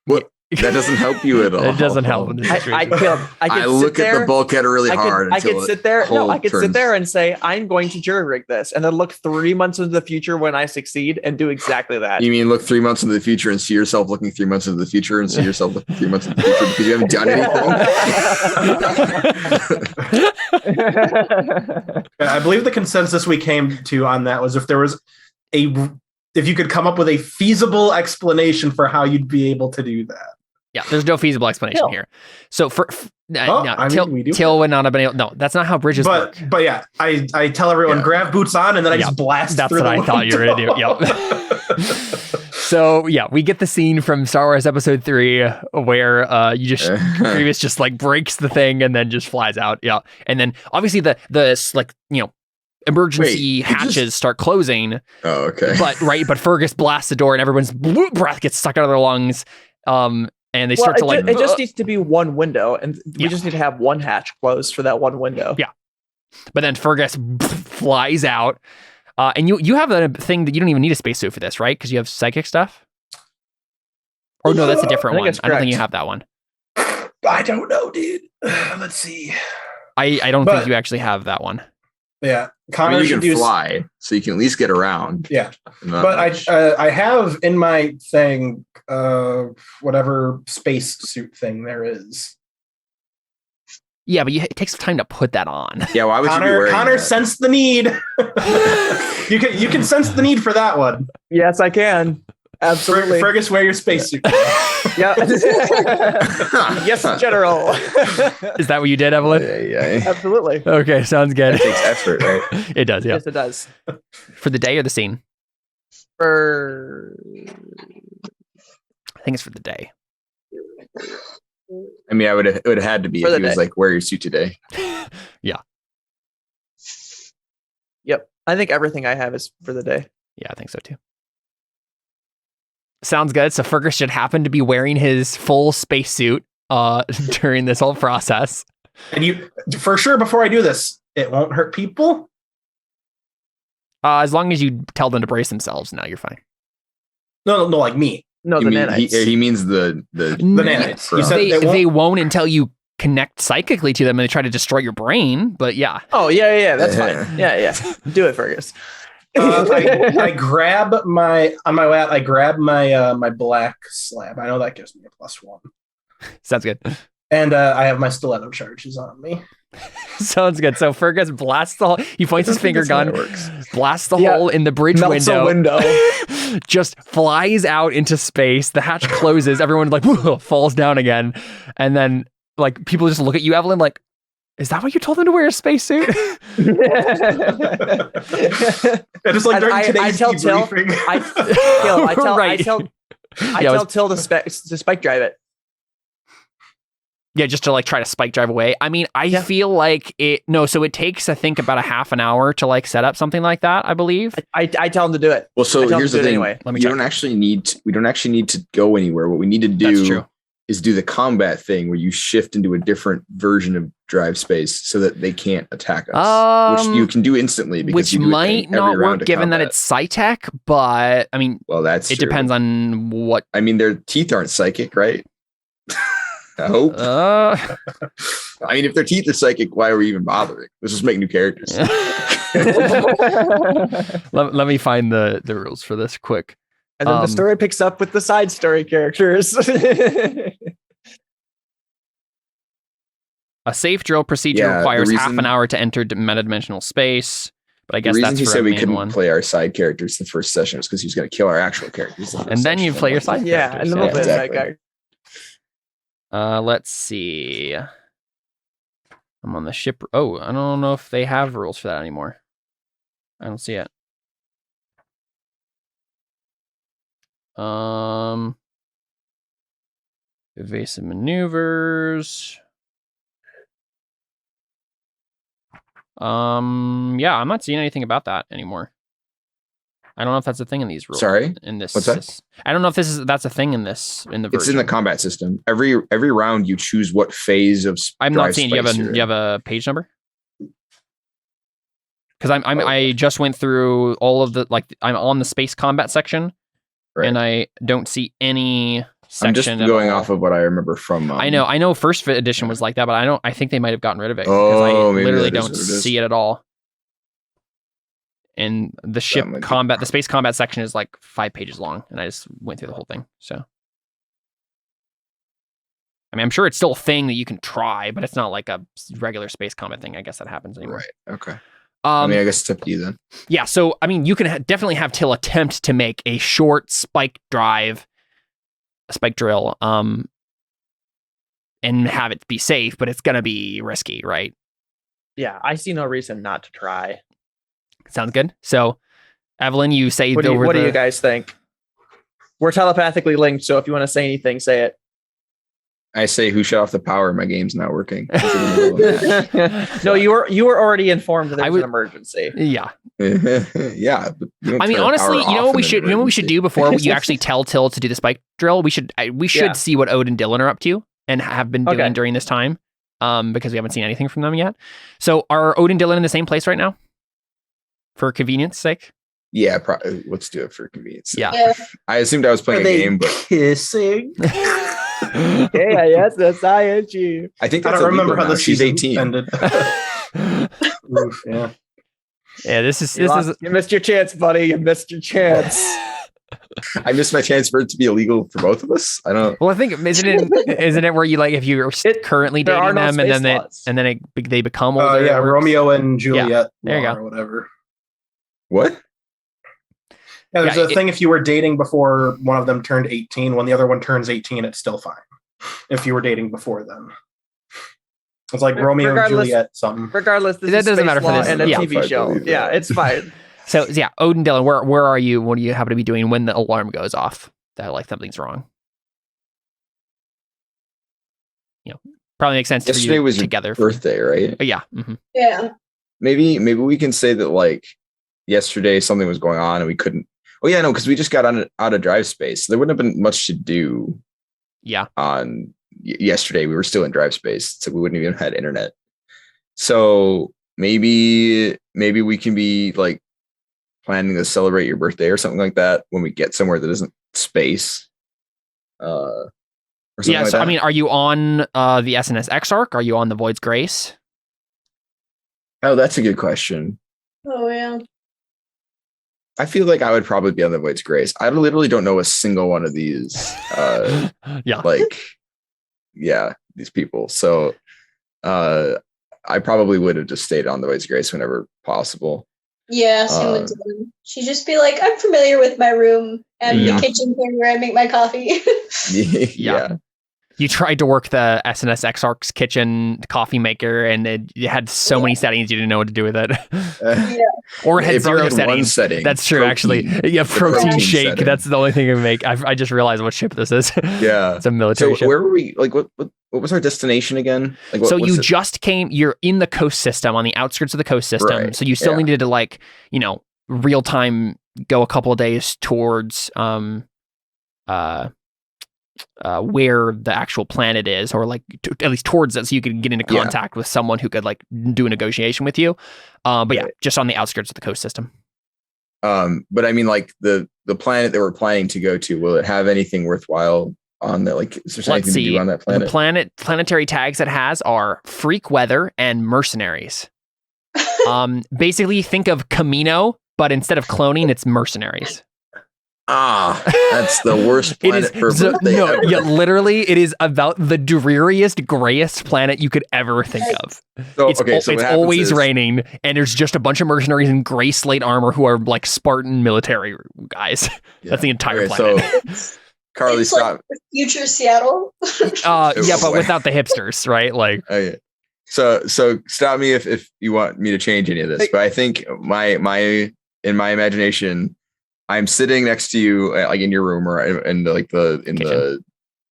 What? That doesn't help you at all. It doesn't help in this situation. Caleb, I I could look sit at there, the bulkhead really hard. I could sit there. No, I could sit turns. there and say, I'm going to jury rig this, and then look 3 months into the future when I succeed and do exactly that. You mean look 3 months into the future and see yourself looking 3 months into the future and see yourself looking 3 months into the future because you haven't done anything? I believe the consensus we came to on that was if you could come up with a feasible explanation for how you'd be able to do that. Yeah, there's no feasible explanation here. So Till would not have been able. No, that's not how bridges work. But yeah, I tell everyone grab boots on and then I just blast. That's through what I thought you were gonna do. Yep. So yeah, we get the scene from Star Wars Episode 3 where Grievous just like breaks the thing and then just flies out. Yeah, and then obviously the emergency hatches start closing. Oh, okay. But Fergus blasts the door and everyone's breath gets sucked out of their lungs. And they start to like. It just needs to be one window, and we just need to have one hatch closed for that one window. Yeah. But then Fergus flies out, and you have a thing that you don't even need a spacesuit for this, right? Because you have psychic stuff. Or no, that's a different one. I don't think you have that one. I don't know, dude. Let's see. I don't think you actually have that one. Yeah, Connor, you can fly, so you can at least get around. Yeah, but I have in my thing whatever space suit thing there is. Yeah, but it takes time to put that on. Yeah, why would you be wearing Connor that? sensed the need. you can sense the need for that one. Yes, I can. Absolutely. Fergus, wear your spacesuit. Yeah. Yes, General. Is that what you did, Evelyn? Yeah. Absolutely. Okay, sounds good. It takes effort, right? It does, yeah. Yes, it does. For the day or the scene? I think it's for the day. I mean, it would have had to be if he was like, wear your suit today. Yeah. Yep. I think everything I have is for the day. Yeah, I think so too. Sounds good. So Fergus should happen to be wearing his full spacesuit during this whole process. And you, for sure, before I do this, it won't hurt people? As long as you tell them to brace themselves, no, you're fine. No, like me. No, the nanites. He means the nanites. They won't until you connect psychically to them and they try to destroy your brain, but yeah. Oh, yeah, that's fine. Yeah. Do it, Fergus. I grab my my black slab. I know that gives me a +1. Sounds good. And I have my stiletto charges on me. Sounds good. So Fergus blasts the hole. He points his finger gun, blasts the hole in the bridge window. Just flies out into space. The hatch closes. Everyone like falls down again, and then like people just look at you, Evelyn, like, is that what you told them to wear a spacesuit? Just like during today's debriefing. I tell Till to spike drive it. Yeah, just to like try to spike drive away. I mean, I feel like so it takes, I think, about a half an hour to like set up something like that, I believe. I tell him to do it. Well, so here's the thing. Anyway. We don't actually need to go anywhere. What we need to do is do the combat thing where you shift into a different version of drive space so that they can't attack us, which you can do instantly. Because which you do might not work given that it's Psytech, but I mean, well, it depends on what. I mean, their teeth aren't psychic, right? I hope. I mean, if their teeth are psychic, why are we even bothering? Let's just make new characters. let me find the rules for this quick. And then the story picks up with the side story characters. A safe drill procedure requires half an hour to enter metadimensional space. But I guess that's he for said we couldn't one. Play our side characters the first session was because he was going to kill our actual characters. And then you play your side characters. And then we'll play side characters. Let's see. I'm on the ship. Oh, I don't know if they have rules for that anymore. I don't see it. Evasive maneuvers. Yeah, I'm not seeing anything about that anymore. I don't know if that's a thing in these rules. Sorry? In this. What's that? I don't know if that's a thing in this in the version. It's in the combat system. Every round you choose what phase of I'm not seeing. Do you have a page number? Because I just went through all of the I'm on the space combat section, right. And I don't see any section. I'm just going off of what I remember from. I know first edition was like that, but I think they might have gotten rid of it because Oh, I maybe literally that is don't what it is. see it at all. And the ship might be- combat, the space combat section is like 5 pages long, and I just went through the whole thing. So, I mean, I'm sure it's still a thing that you can try, but it's not like a regular space combat thing. I guess that happens anymore. Right. Okay. I mean, I guess it's up to you then. Yeah, so I mean, you can definitely have Till attempt to make a short spike drill, and have it be safe, but it's gonna be risky, right? Yeah, I see no reason not to try. Sounds good. So, Evelyn, you say What do you guys think? We're telepathically linked, so if you want to say anything, say it. I say, who shut off the power? My game's not working. No, you were already informed that there was an emergency. Yeah. Yeah. I mean, honestly, you know what we should do before you actually tell Till to do the spike drill? We should see what Ode and Dylan are up to and have been doing during this time. Because we haven't seen anything from them yet. So are Ode and Dylan in the same place right now? For convenience sake? Yeah, let's do it for convenience. Yeah. I assumed I was playing a game, but kissing. Yeah, yes, that's ING. I think I that's don't remember illegal how now. the She's season 18. ended. Oof, yeah. Yeah, this is You missed your chance, buddy. You missed your chance. I missed my chance for it to be illegal for both of us. I don't. Well, I think isn't it where you if you're currently there are dating no them space and then laws. they become older? Yeah, Romeo and Juliet. There you law go. Or whatever. What? Yeah, there's Yeah, a thing if you were dating before one of them turned 18, when the other one turns 18, it's still fine. If you were dating before then. It's like Romeo and Juliet something. Regardless, this That is doesn't space matter for law this. and a Yeah. TV show. Yeah, it's fine. So yeah, Ode and Dylan, where are you? What do you happen to be doing when the alarm goes off that something's wrong? Probably makes sense. Yesterday was your together. birthday, right? Yeah. Mm-hmm. Yeah. Maybe we can say that yesterday something was going on and we couldn't. Oh yeah, no, because we just got out of drive space. There wouldn't have been much to do. Yeah. On yesterday, we were still in drive space, so we wouldn't even had internet. So maybe we can be planning to celebrate your birthday or something like that when we get somewhere that isn't space. Or something like So that. I mean, are you on the SNS Exarch? Are you on the Void's Grace? Oh, that's a good question. Oh yeah. I feel like I would probably be on the Void's Grace. I literally don't know a single one of these. These people. So I probably would have just stayed on the Void's Grace whenever possible. Yeah, same with Dylan. She'd just be like, I'm familiar with my room and the kitchen here where I make my coffee. Yeah. You tried to work the SNS Exarch's kitchen coffee maker, and it had so many settings you didn't know what to do with it. Or it had zero settings. Setting. That's true, actually. Yeah, protein shake. setting. That's the only thing I make. I just realized what ship this is. Yeah. It's a military So ship. where were we? What was our destination again? You're in the coast system, on the outskirts of the coast system. Right, So you still needed to real time go a couple of days towards where the actual planet is, or at least towards it, so you could get into contact with someone who could do a negotiation with you. Just on the outskirts of the coast system. But I mean, the planet that we're planning to go to, will it have anything worthwhile on that? Is there anything to do on that planet? The planetary tags it has are freak weather and mercenaries. Basically think of Camino, but instead of cloning, it's mercenaries. That's the worst planet for a birthday ever. Yeah, literally, it is about the dreariest, grayest planet you could ever think of. It's always raining, and there's just a bunch of mercenaries in gray slate armor who are Spartan military guys. Yeah. That's the entire planet. So, Carly, it's stop. future Seattle. But without the hipsters, right? Okay. So stop me if you want me to change any of this. But I think in my imagination, I'm sitting next to you, like in your room or in the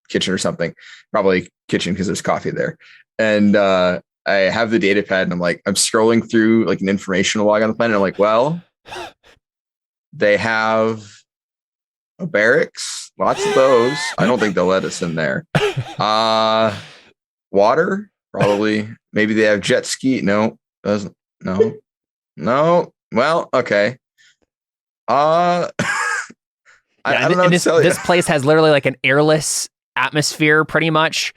kitchen or something, probably kitchen because there's coffee there, and I have the data pad and I'm scrolling through like an informational log on the planet. And I'm like, well, they have a barracks, lots of those. I don't think they'll let us in there. Water, probably. Maybe they have jet ski. No, doesn't. No. Well, okay. I don't know. This place has literally like an airless atmosphere, pretty much.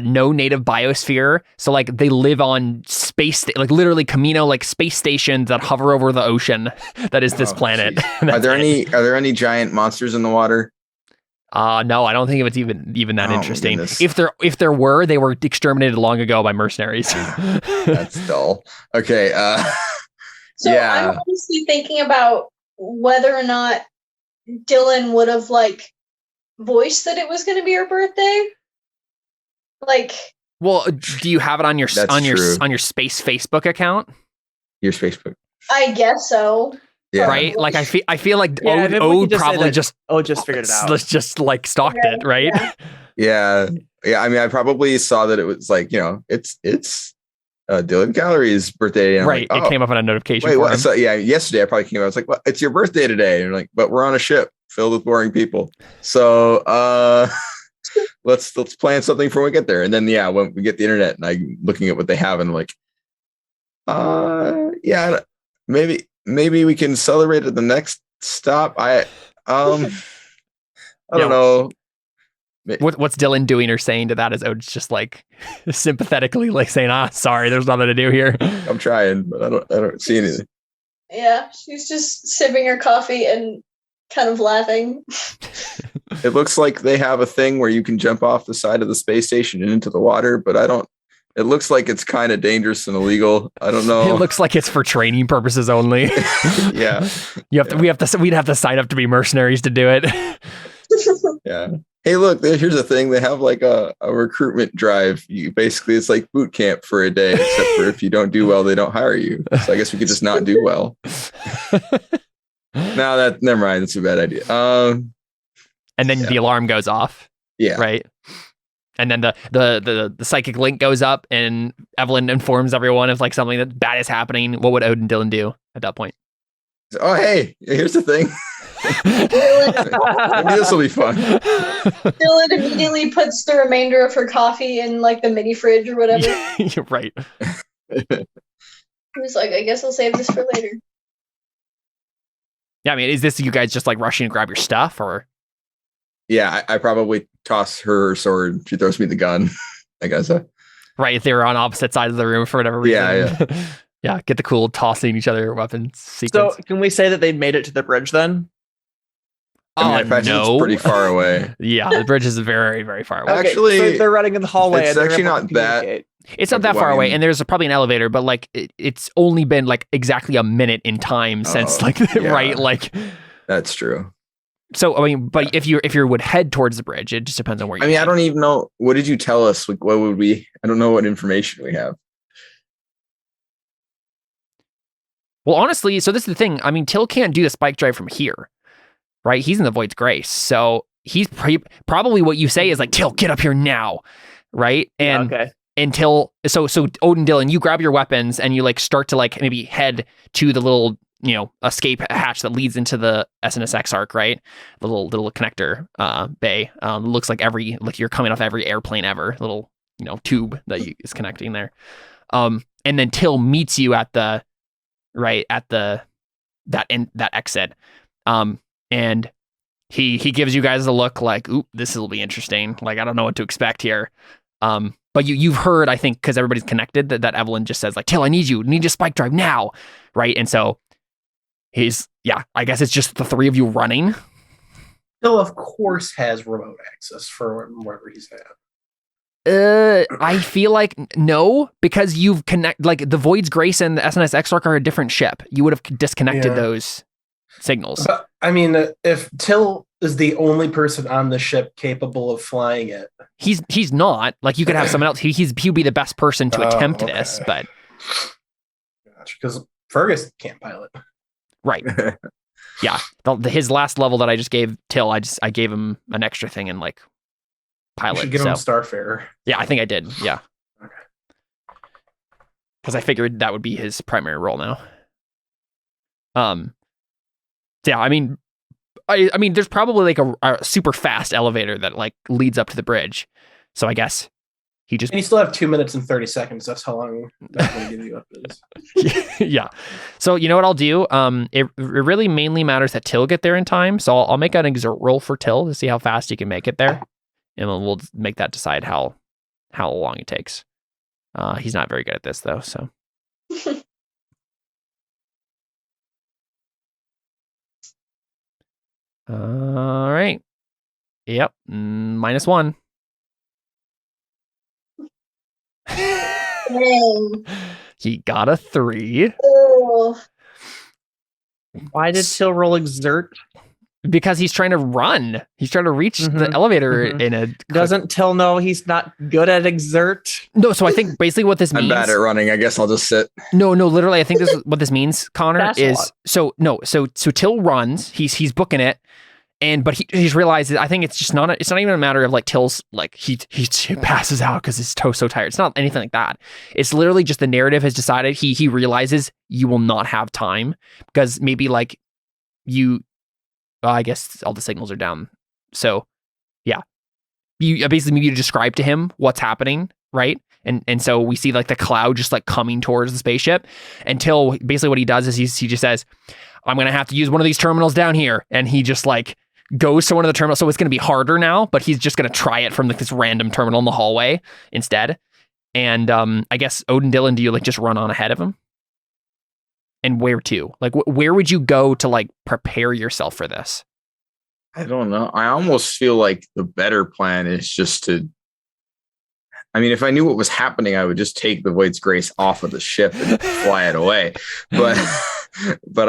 No native biosphere, so like they live on space, like literally Camino, like space stations that hover over the ocean. That is this planet. Are there any giant monsters in the water? No, I don't think it's even that interesting. If there were, they were exterminated long ago by mercenaries. That's dull. Okay. So I'm honestly thinking about whether or not Dylan would have like voiced that it was going to be her birthday. Like, well, do you have it on your space Facebook account? Your Facebook. I guess so. Yeah. Right? Like I feel like Ode probably just figured it out. Let's just like stalked it, right? Yeah. I mean, I probably saw that it was like, it's Dylan Gallery's birthday. And right. Like, it came up on a notification. Wait, what? So yesterday I probably came out. I was like, well, it's your birthday today. And like, but we're on a ship filled with boring people. So let's plan something for when we get there. And then when we get the internet and I'm looking at what they have and I'm like, maybe we can celebrate at the next stop. I don't know. What's Dylan doing or saying to that is Ode's just like sympathetically like saying, sorry, there's nothing to do here. I'm trying, but I don't see anything. Yeah, she's just sipping her coffee and kind of laughing. It looks like they have a thing where you can jump off the side of the space station and into the water, but it looks like it's kind of dangerous and illegal. I don't know. It looks like it's for training purposes only. Yeah. We'd have to sign up to be mercenaries to do it. Yeah. Hey, look, here's the thing. They have like a recruitment drive. It's like boot camp for a day, except for if you don't do well, they don't hire you. So I guess we could just not do well. No, never mind. That's a bad idea. And then the alarm goes off. Yeah. Right. And then the psychic link goes up and Evelyn informs everyone if like something that bad is happening. What would Ode and Dylan do at that point? Oh, hey, here's the thing. Maybe this will be fun. Dylan immediately puts the remainder of her coffee in like the mini fridge or whatever. You're right. He was like, I guess I'll save this for later. Yeah, I mean, is this you guys just like rushing to grab your stuff or? Yeah, I probably toss her sword. She throws me the gun. I guess. Right, if they were on opposite sides of the room for whatever reason. Yeah. Yeah, get the cool tossing each other weapons sequence. So can we say that they made it to the bridge then? I mean, no. It's pretty far away. Yeah, the bridge is very, very far away. Okay, Actually, so they're running in the hallway. It's and actually not that. It's not that far away, and there's probably an elevator, but like it's only been like exactly a minute in time since right, like that's true. So I mean, but if you would head towards the bridge, it just depends on where you. I mean, I don't even know. What did you tell us? Like, what would we? I don't know what information we have. Well, honestly, so this is the thing. I mean, Till can't do the spike drive from here, right? He's in the Void's Grace, so he's probably what you say is like, Till, get up here now, right? And until so Odin, Dylan, you grab your weapons and you like start to like maybe head to the little escape hatch that leads into the SNSX arc, right? The little connector bay. Looks like you're coming off every airplane ever. Little tube that is connecting there. And then Till meets you at that exit. And he gives you guys a look like, ooh, this will be interesting. Like, I don't know what to expect here. But you've heard, I think, because everybody's connected, that Evelyn just says like, Till, I need you to spike drive now, right? And so I guess it's just the three of you running. Till, of course, has remote access for wherever he's at. I feel like no, because you've like the Void's Grace and the SNS Exarch are a different ship. You would have disconnected those signals. But, I mean, if Till is the only person on the ship capable of flying it. He's not. Like, you could have someone else. He would be the best person to attempt this, but because Fergus can't pilot. right. Yeah. His last level that I just gave Till, I gave him an extra thing and like pilot. You should give him Starfarer. Yeah, I think I did. Yeah. Okay. Because I figured that would be his primary role now. Yeah, I mean, there's probably like a super fast elevator that like leads up to the bridge. So I guess he just. And you still have 2 minutes and 30 seconds. That's how long that's going to give you up is. Yeah. So you know what I'll do? It really mainly matters that Till get there in time. So I'll make an exert roll for Till to see how fast he can make it there, and then we'll make that decide how long it takes. He's not very good at this though, so. All right. Yep. -1. Dang. He got a 3. Oh. Why did Till roll exert? Because he's trying to run. He's trying to reach the elevator in a. Doesn't Till know he's not good at exert? No, so I think basically what this means. I'm bad at running. I guess I'll just sit. No, literally, I think this is what this means, Connor. That's is so Till runs. He's booking it. But he's realized that I think it's just not. It's not even a matter of like Till's like he passes out because his toe's so tired. It's not anything like that. It's literally just the narrative has decided he realizes you will not have time because maybe like you. I guess all the signals are down. So yeah, you basically you describe to him what's happening, right? And so we see like the cloud just like coming towards the spaceship until basically what he does is he just says, I'm gonna have to use one of these terminals down here, and he just like goes to one of the terminals. So it's going to be harder now, but he's just going to try it from like this random terminal in the hallway instead. And I guess Odin Dylan, do you like just run on ahead of him? And where to? Like, where would you go to like prepare yourself for this? I don't know. I almost feel like the better plan is just to. I mean, if I knew what was happening, I would just take the Void's Grace off of the ship and fly it away. But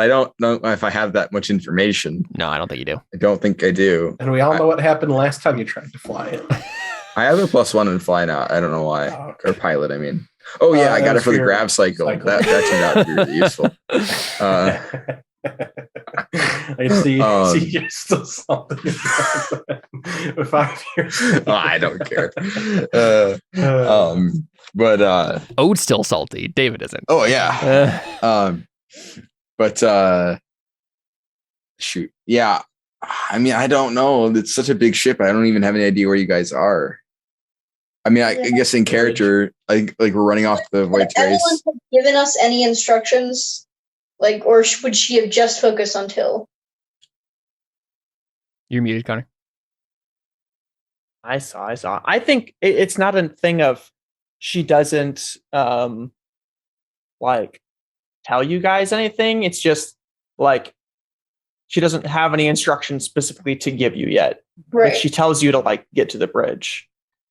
I don't know if I have that much information. No, I don't think you do. I don't think I do. And we all know what happened last time you tried to fly it. I have a +1 in fly now. I don't know why. Oh, okay. Or pilot, I mean. Oh, yeah, I got it for the grav cycle. That turned out to be really useful. I see you're still salty. 5 years. I don't care. But Ode's still salty. David isn't. oh yeah. But shoot. Yeah. I mean, I don't know. It's such a big ship. I don't even have any idea where you guys are. I mean, I guess in character, I think like we're running off the Void's Grace. Anyone given us any instructions? Like, or would she have just focused on Till? You're muted, Connor. I saw. I think it's not a thing of she doesn't like tell you guys anything. It's just like she doesn't have any instructions specifically to give you yet. Right. Like she tells you to like get to the bridge.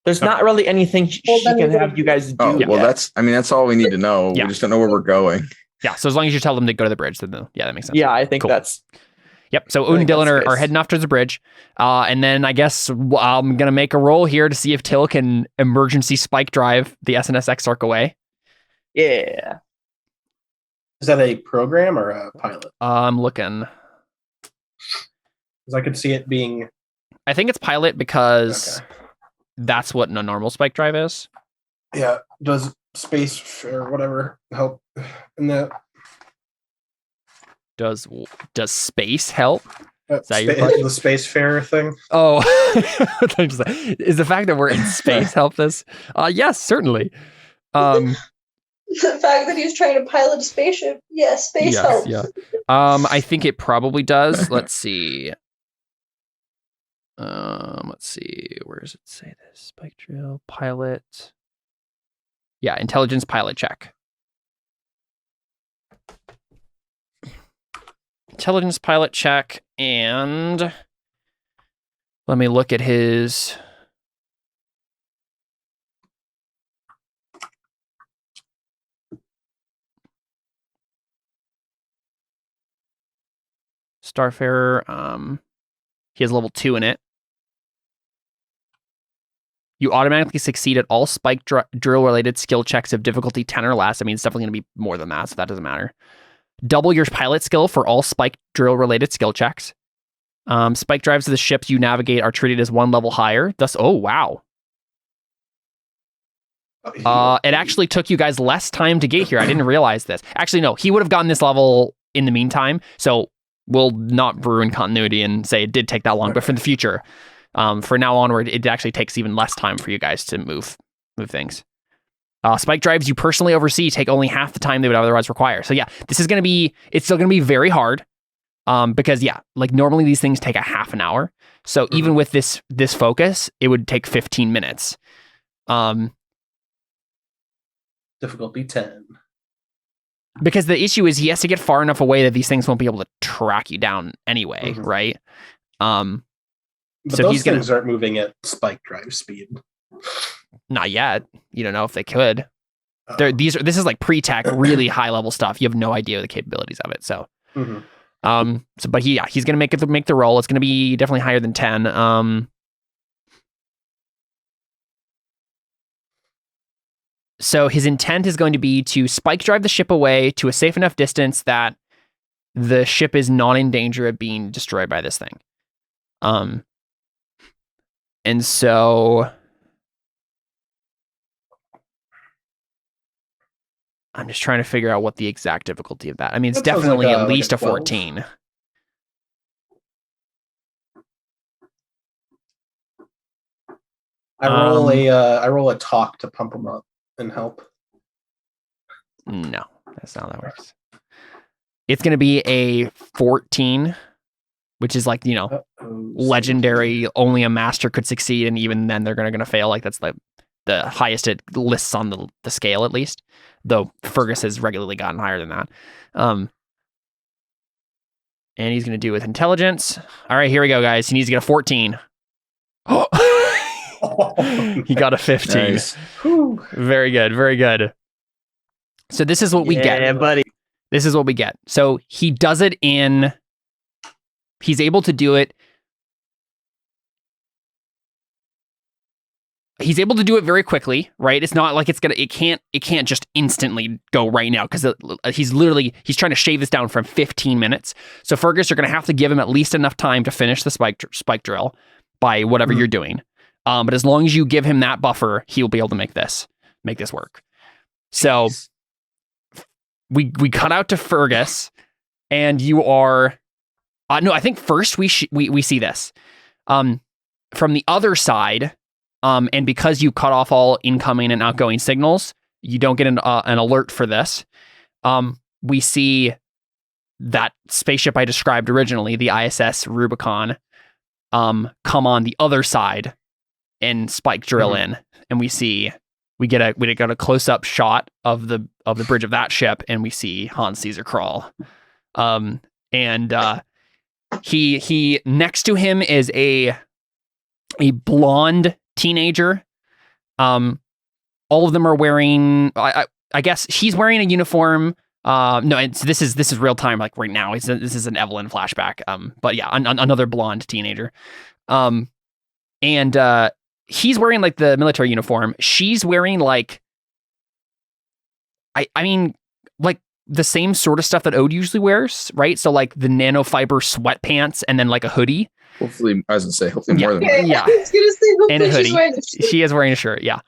There's not really anything she can have you guys do. Oh, well, yet. that's all we need to know. Yeah. We just don't know where we're going. Yeah, so as long as you tell them to go to the bridge, then yeah, that makes sense. Yeah, I think Cool. that's. Yep. So Odin and Dylan are heading off towards the bridge. And then I guess I'm going to make a roll here to see if Till can emergency spike drive the SNS Exarch away. Yeah. Is that a program or a pilot? I'm looking. Because I could see it being. I think it's pilot because that's what a normal spike drive is. Yeah. Does space or whatever help in that? Does space help? Is that your question? The space fair thing? Oh, is the fact that we're in space help this? Yes, certainly. The fact that he's trying to pilot a spaceship, space helps. Yeah. I think it probably does. Let's see. Where does it say this? Spike drill pilot. Yeah, intelligence pilot check. Intelligence pilot check, and let me look at his. Starfarer. He has level 2 in it. You automatically succeed at all spike drill related skill checks of difficulty 10 or less. I mean, it's definitely going to be more than that, so that doesn't matter. Double your pilot skill for all spike drill related skill checks. Spike drives of the ships you navigate are treated as 1 level higher. Thus, oh wow. It actually took you guys less time to get here. I didn't realize this. Actually, no, he would have gotten this level in the meantime. So we'll not ruin continuity and say it did take that long, but for the future, for now onward, it actually takes even less time for you guys to move things. Spike drives you personally oversee take only half the time they would otherwise require. So yeah, this is going to be, it's still going to be very hard. Because yeah, like normally these things take a half an hour. So even with this focus, it would take 15 minutes. Difficulty 10. Because the issue is he has to get far enough away that these things won't be able to track you down anyway, right? But so those he's gonna things aren't moving at spike drive speed. not yet. You don't know if they could. This is like pre-tech, really high level stuff. You have no idea the capabilities of it. So, but he's gonna make the roll. It's gonna be definitely higher than 10. So his intent is going to be to spike drive the ship away to a safe enough distance that the ship is not in danger of being destroyed by this thing. And so I'm just trying to figure out what the exact difficulty of that. I mean, it's definitely at least a 14. I roll a talk to pump them up and help. No, that's not how that works. It's going to be a 14, which is like, legendary, only a master could succeed, and even then they're going to fail. Like that's the highest it lists on the scale, at least, though Fergus has regularly gotten higher than that. And he's going to do with intelligence. All right, here we go, guys. He needs to get a 14. He got a 15. Nice. Very good, very good. So this is what we get. Yeah, buddy. This is what we get. So he does it he's able to do it. He's able to do it very quickly, right? It's not like it can't just instantly go right now because he's trying to shave this down from 15 minutes. So Fergus, you're going to have to give him at least enough time to finish the spike drill by whatever you're doing. But as long as you give him that buffer, he'll be able to make this work. So we cut out to Fergus, and you are no. I think first we see this from the other side, and because you cut off all incoming and outgoing signals, you don't get an alert for this. We see that spaceship I described originally, the ISS Rubicon, come on the other side and spike drill in, and we get a close up shot of the bridge of that ship, and we see Hans Caesar crawl. And he next to him is a blonde teenager. All of them are wearing. I guess he's wearing a uniform. No, this is real time, like right now. This is an Evelyn flashback. But yeah, another blonde teenager. And he's wearing like the military uniform. She's wearing like, I mean, like the same sort of stuff that Ode usually wears, right? So like the nanofiber sweatpants and then like a hoodie. Hopefully, I was gonna say, hopefully more than Okay, that. Yeah. I was gonna say, hopefully And a hoodie. she's wearing a shirt. She is wearing a shirt, yeah.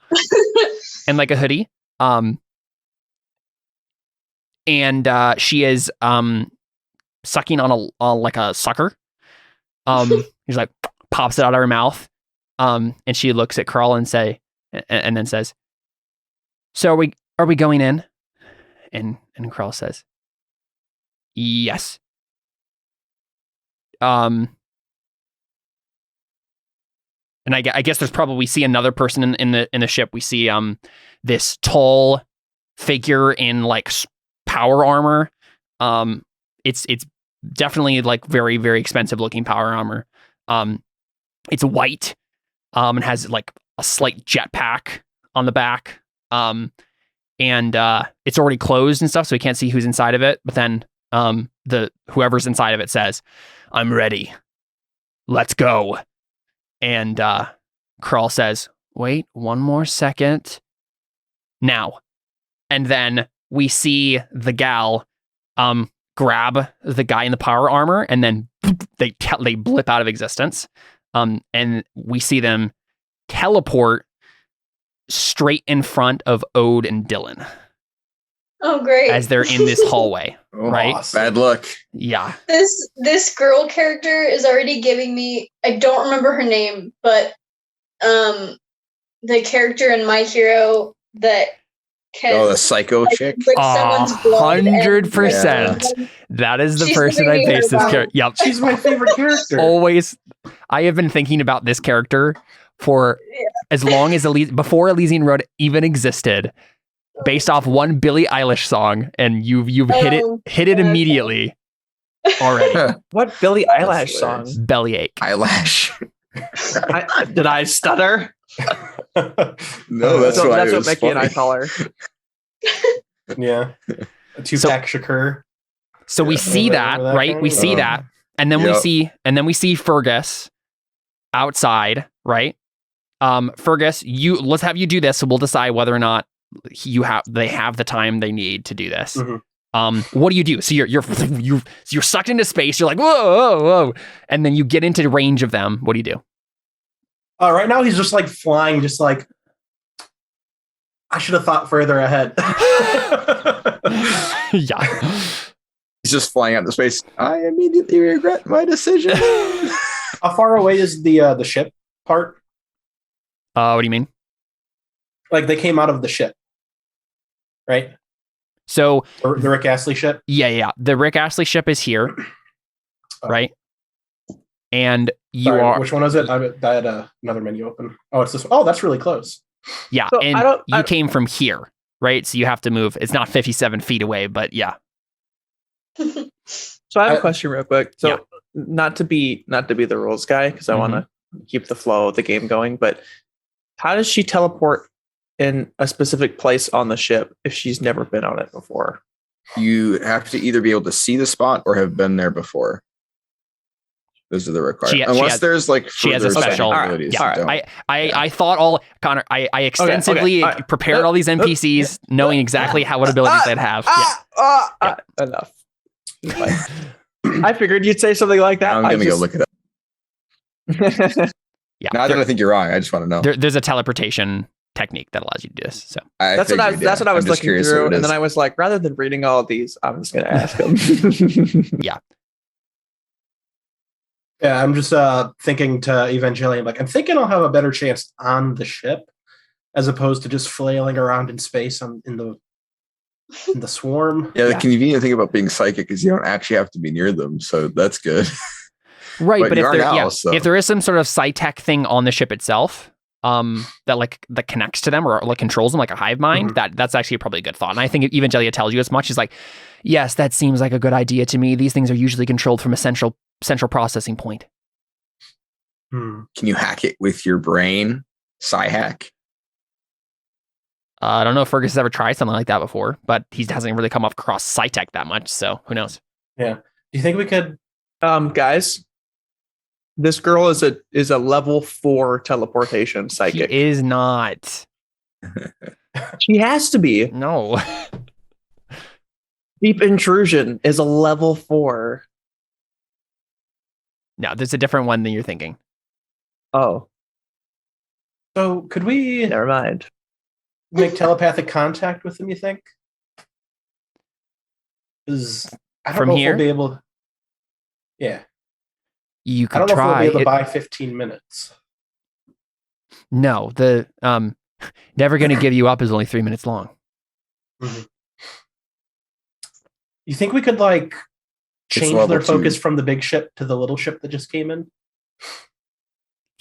And like a hoodie. And she is sucking on like a sucker. He's like pops it out of her mouth. And she looks at Carl and then says, "So are we going in?" And Carl says, "Yes." And I guess there's probably see another person in the ship. We see this tall figure in like power armor. It's definitely like very, very expensive looking power armor. It's white. And has like a slight jetpack on the back. And it's already closed and stuff, so we can't see who's inside of it. But then whoever's inside of it says, "I'm ready. let's go. And Krull says, wait 1 more second. Now. And then we see the gal grab the guy in the power armor, and then they blip out of existence. And we see them teleport straight in front of Ode and Dylan. Oh, great. As they're in this hallway, right? Awesome. Bad luck. Yeah. This girl character is already giving me, I don't remember her name, but the character in My Hero that can the psycho chick. lick someone's blood and- 100%. That is the She's person giving I me based her this vibe. character. Yep. She's my favorite character. Always. I have been thinking about this character for as long as before Elysian Road even existed, based off one Billie Eilish song, and you've hit it okay. immediately already. What Billie That's Eilish hilarious. song? Bellyache. Eyelash. Did I stutter? No, that's So why that's it what was Mickey and I funny. call her. Yeah. Tupac Shakur. So we Yeah. see that, Remember that right? guy? We see that, and then we see Fergus outside, right? Fergus, let's have you do this, so we'll decide whether or not they have the time they need to do this. Mhm. What do you do? So you're sucked into space. You're like, whoa, whoa, whoa, and then you get into range of them. What do you do? Right now he's just like flying, just like I should have thought further ahead. Yeah. He's just flying out into space. I immediately regret my decision. How far away is the ship part? What do you mean? Like they came out of the ship, right? So Or the Rick Astley ship. yeah. The Rick Astley ship is here, Oh. right? And you Sorry, are which one is it? I had another menu open. Oh, it's this one. Oh, that's really close. yeah, So and I you came from here, right? So you have to move. It's not 57 feet away, but yeah. So I have a question real quick. So Yeah. not to be the rules guy, because I want to keep the flow of the game going, but how does she teleport in a specific place on the ship if she's never been on it before? You have to either be able to see the spot or have been there before. Those are the requirements. Unless there's like she has a further special. abilities Yeah, that don't. I thought all Connor. I extensively okay. prepared all these NPCs, knowing exactly what abilities they'd have. Enough. I figured you'd say something like that. I'm gonna go look it up. Yeah, Not that I think you're wrong. I just want to know. there's a teleportation technique that allows you to do this. So That's what I was I'm just looking curious through, what it and is. then I was like, rather than reading all of these, I'm just going to ask them. Yeah, I'm just thinking to Evangelion, like I'm thinking I'll have a better chance on the ship as opposed to just flailing around in space in the swarm. Yeah, the convenient thing about being psychic is you don't actually have to be near them, so that's good. right, but you are now, if there is some sort of sci-tech thing on the ship itself, that connects to them or like controls them, like a hive mind, that's actually probably a good thought. And I think Evangelia tells you as much. She's like, yes, that seems like a good idea to me. These things are usually controlled from a central processing point. Can you hack it with your brain? Sci-hack? I don't know if Fergus has ever tried something like that before, but he hasn't really come across sci-tech that much, so who knows? Yeah. Do you think we could? Guys, this girl is a level 4 teleportation psychic. He is not. She has to be. No. Deep intrusion is a level 4. No, there's a different one than you're thinking. Oh, So could we never mind. make telepathic contact with them? You think? Because I don't From know here? if we'll be able. Yeah, You I could don't know if try. we'll be able to It- buy 15 minutes. no, the never going to give you up is only 3 minutes long. You think we could like change level their 2. focus from the big ship to the little ship that just came in?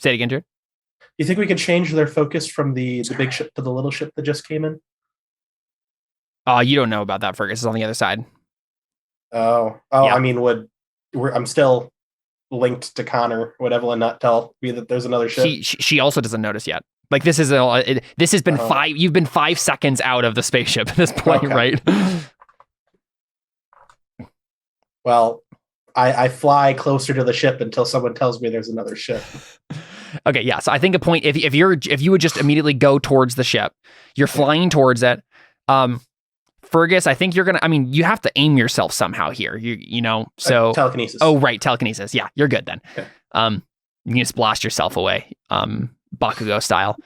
Say it again, Jared. You think we could change their focus from the big ship to the little ship that just came in? You don't know about that. Fergus is on the other side. Oh, Yeah. I mean, I'm still linked to Connor. Would Evelyn not tell me that there's another ship? She also doesn't notice yet. Like this is this has been Oh. You've been 5 seconds out of the spaceship at this point, Okay. right? Well, I fly closer to the ship until someone tells me there's another ship. Okay, yeah. So I think a point if you would just immediately go towards the ship, you're flying towards it. Fergus, I think you're gonna. I mean, you have to aim yourself somehow here. You know. So telekinesis. Oh, right, telekinesis. Yeah, you're good then. Okay. You can just blast yourself away, Bakugo style,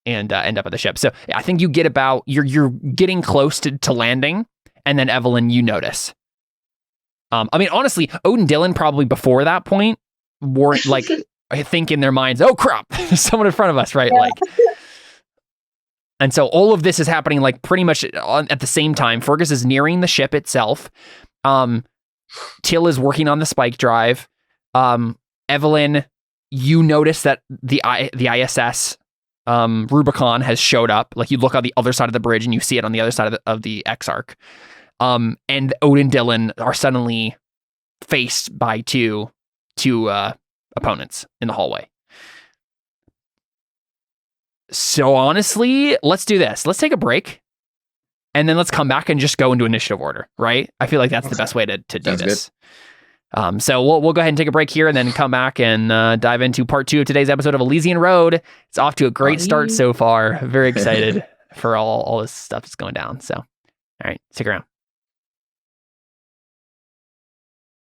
and end up at the ship. So I think you get about you're getting close to landing, and then Evelyn, you notice. I mean, honestly, Odin Dylan probably before that point weren't like I think in their minds, oh crap, there's someone in front of us, right? Yeah. Like, and so all of this is happening like pretty much at the same time. Fergus is nearing the ship itself. Till is working on the spike drive. Evelyn, you notice that the ISS Rubicon has showed up. Like you look on the other side of the bridge and you see it on the other side of the Exarch. And Odin Dylan are suddenly faced by two opponents in the hallway. So honestly, let's do this. Let's take a break, and then let's come back and just go into initiative order, right? I feel like that's the best way to do Sounds this. So we'll go ahead and take a break here, and then come back and dive into part 2 of today's episode of Elysian Road. It's off to a great start so far. Very excited for all this stuff that's going down. So, all right, stick around.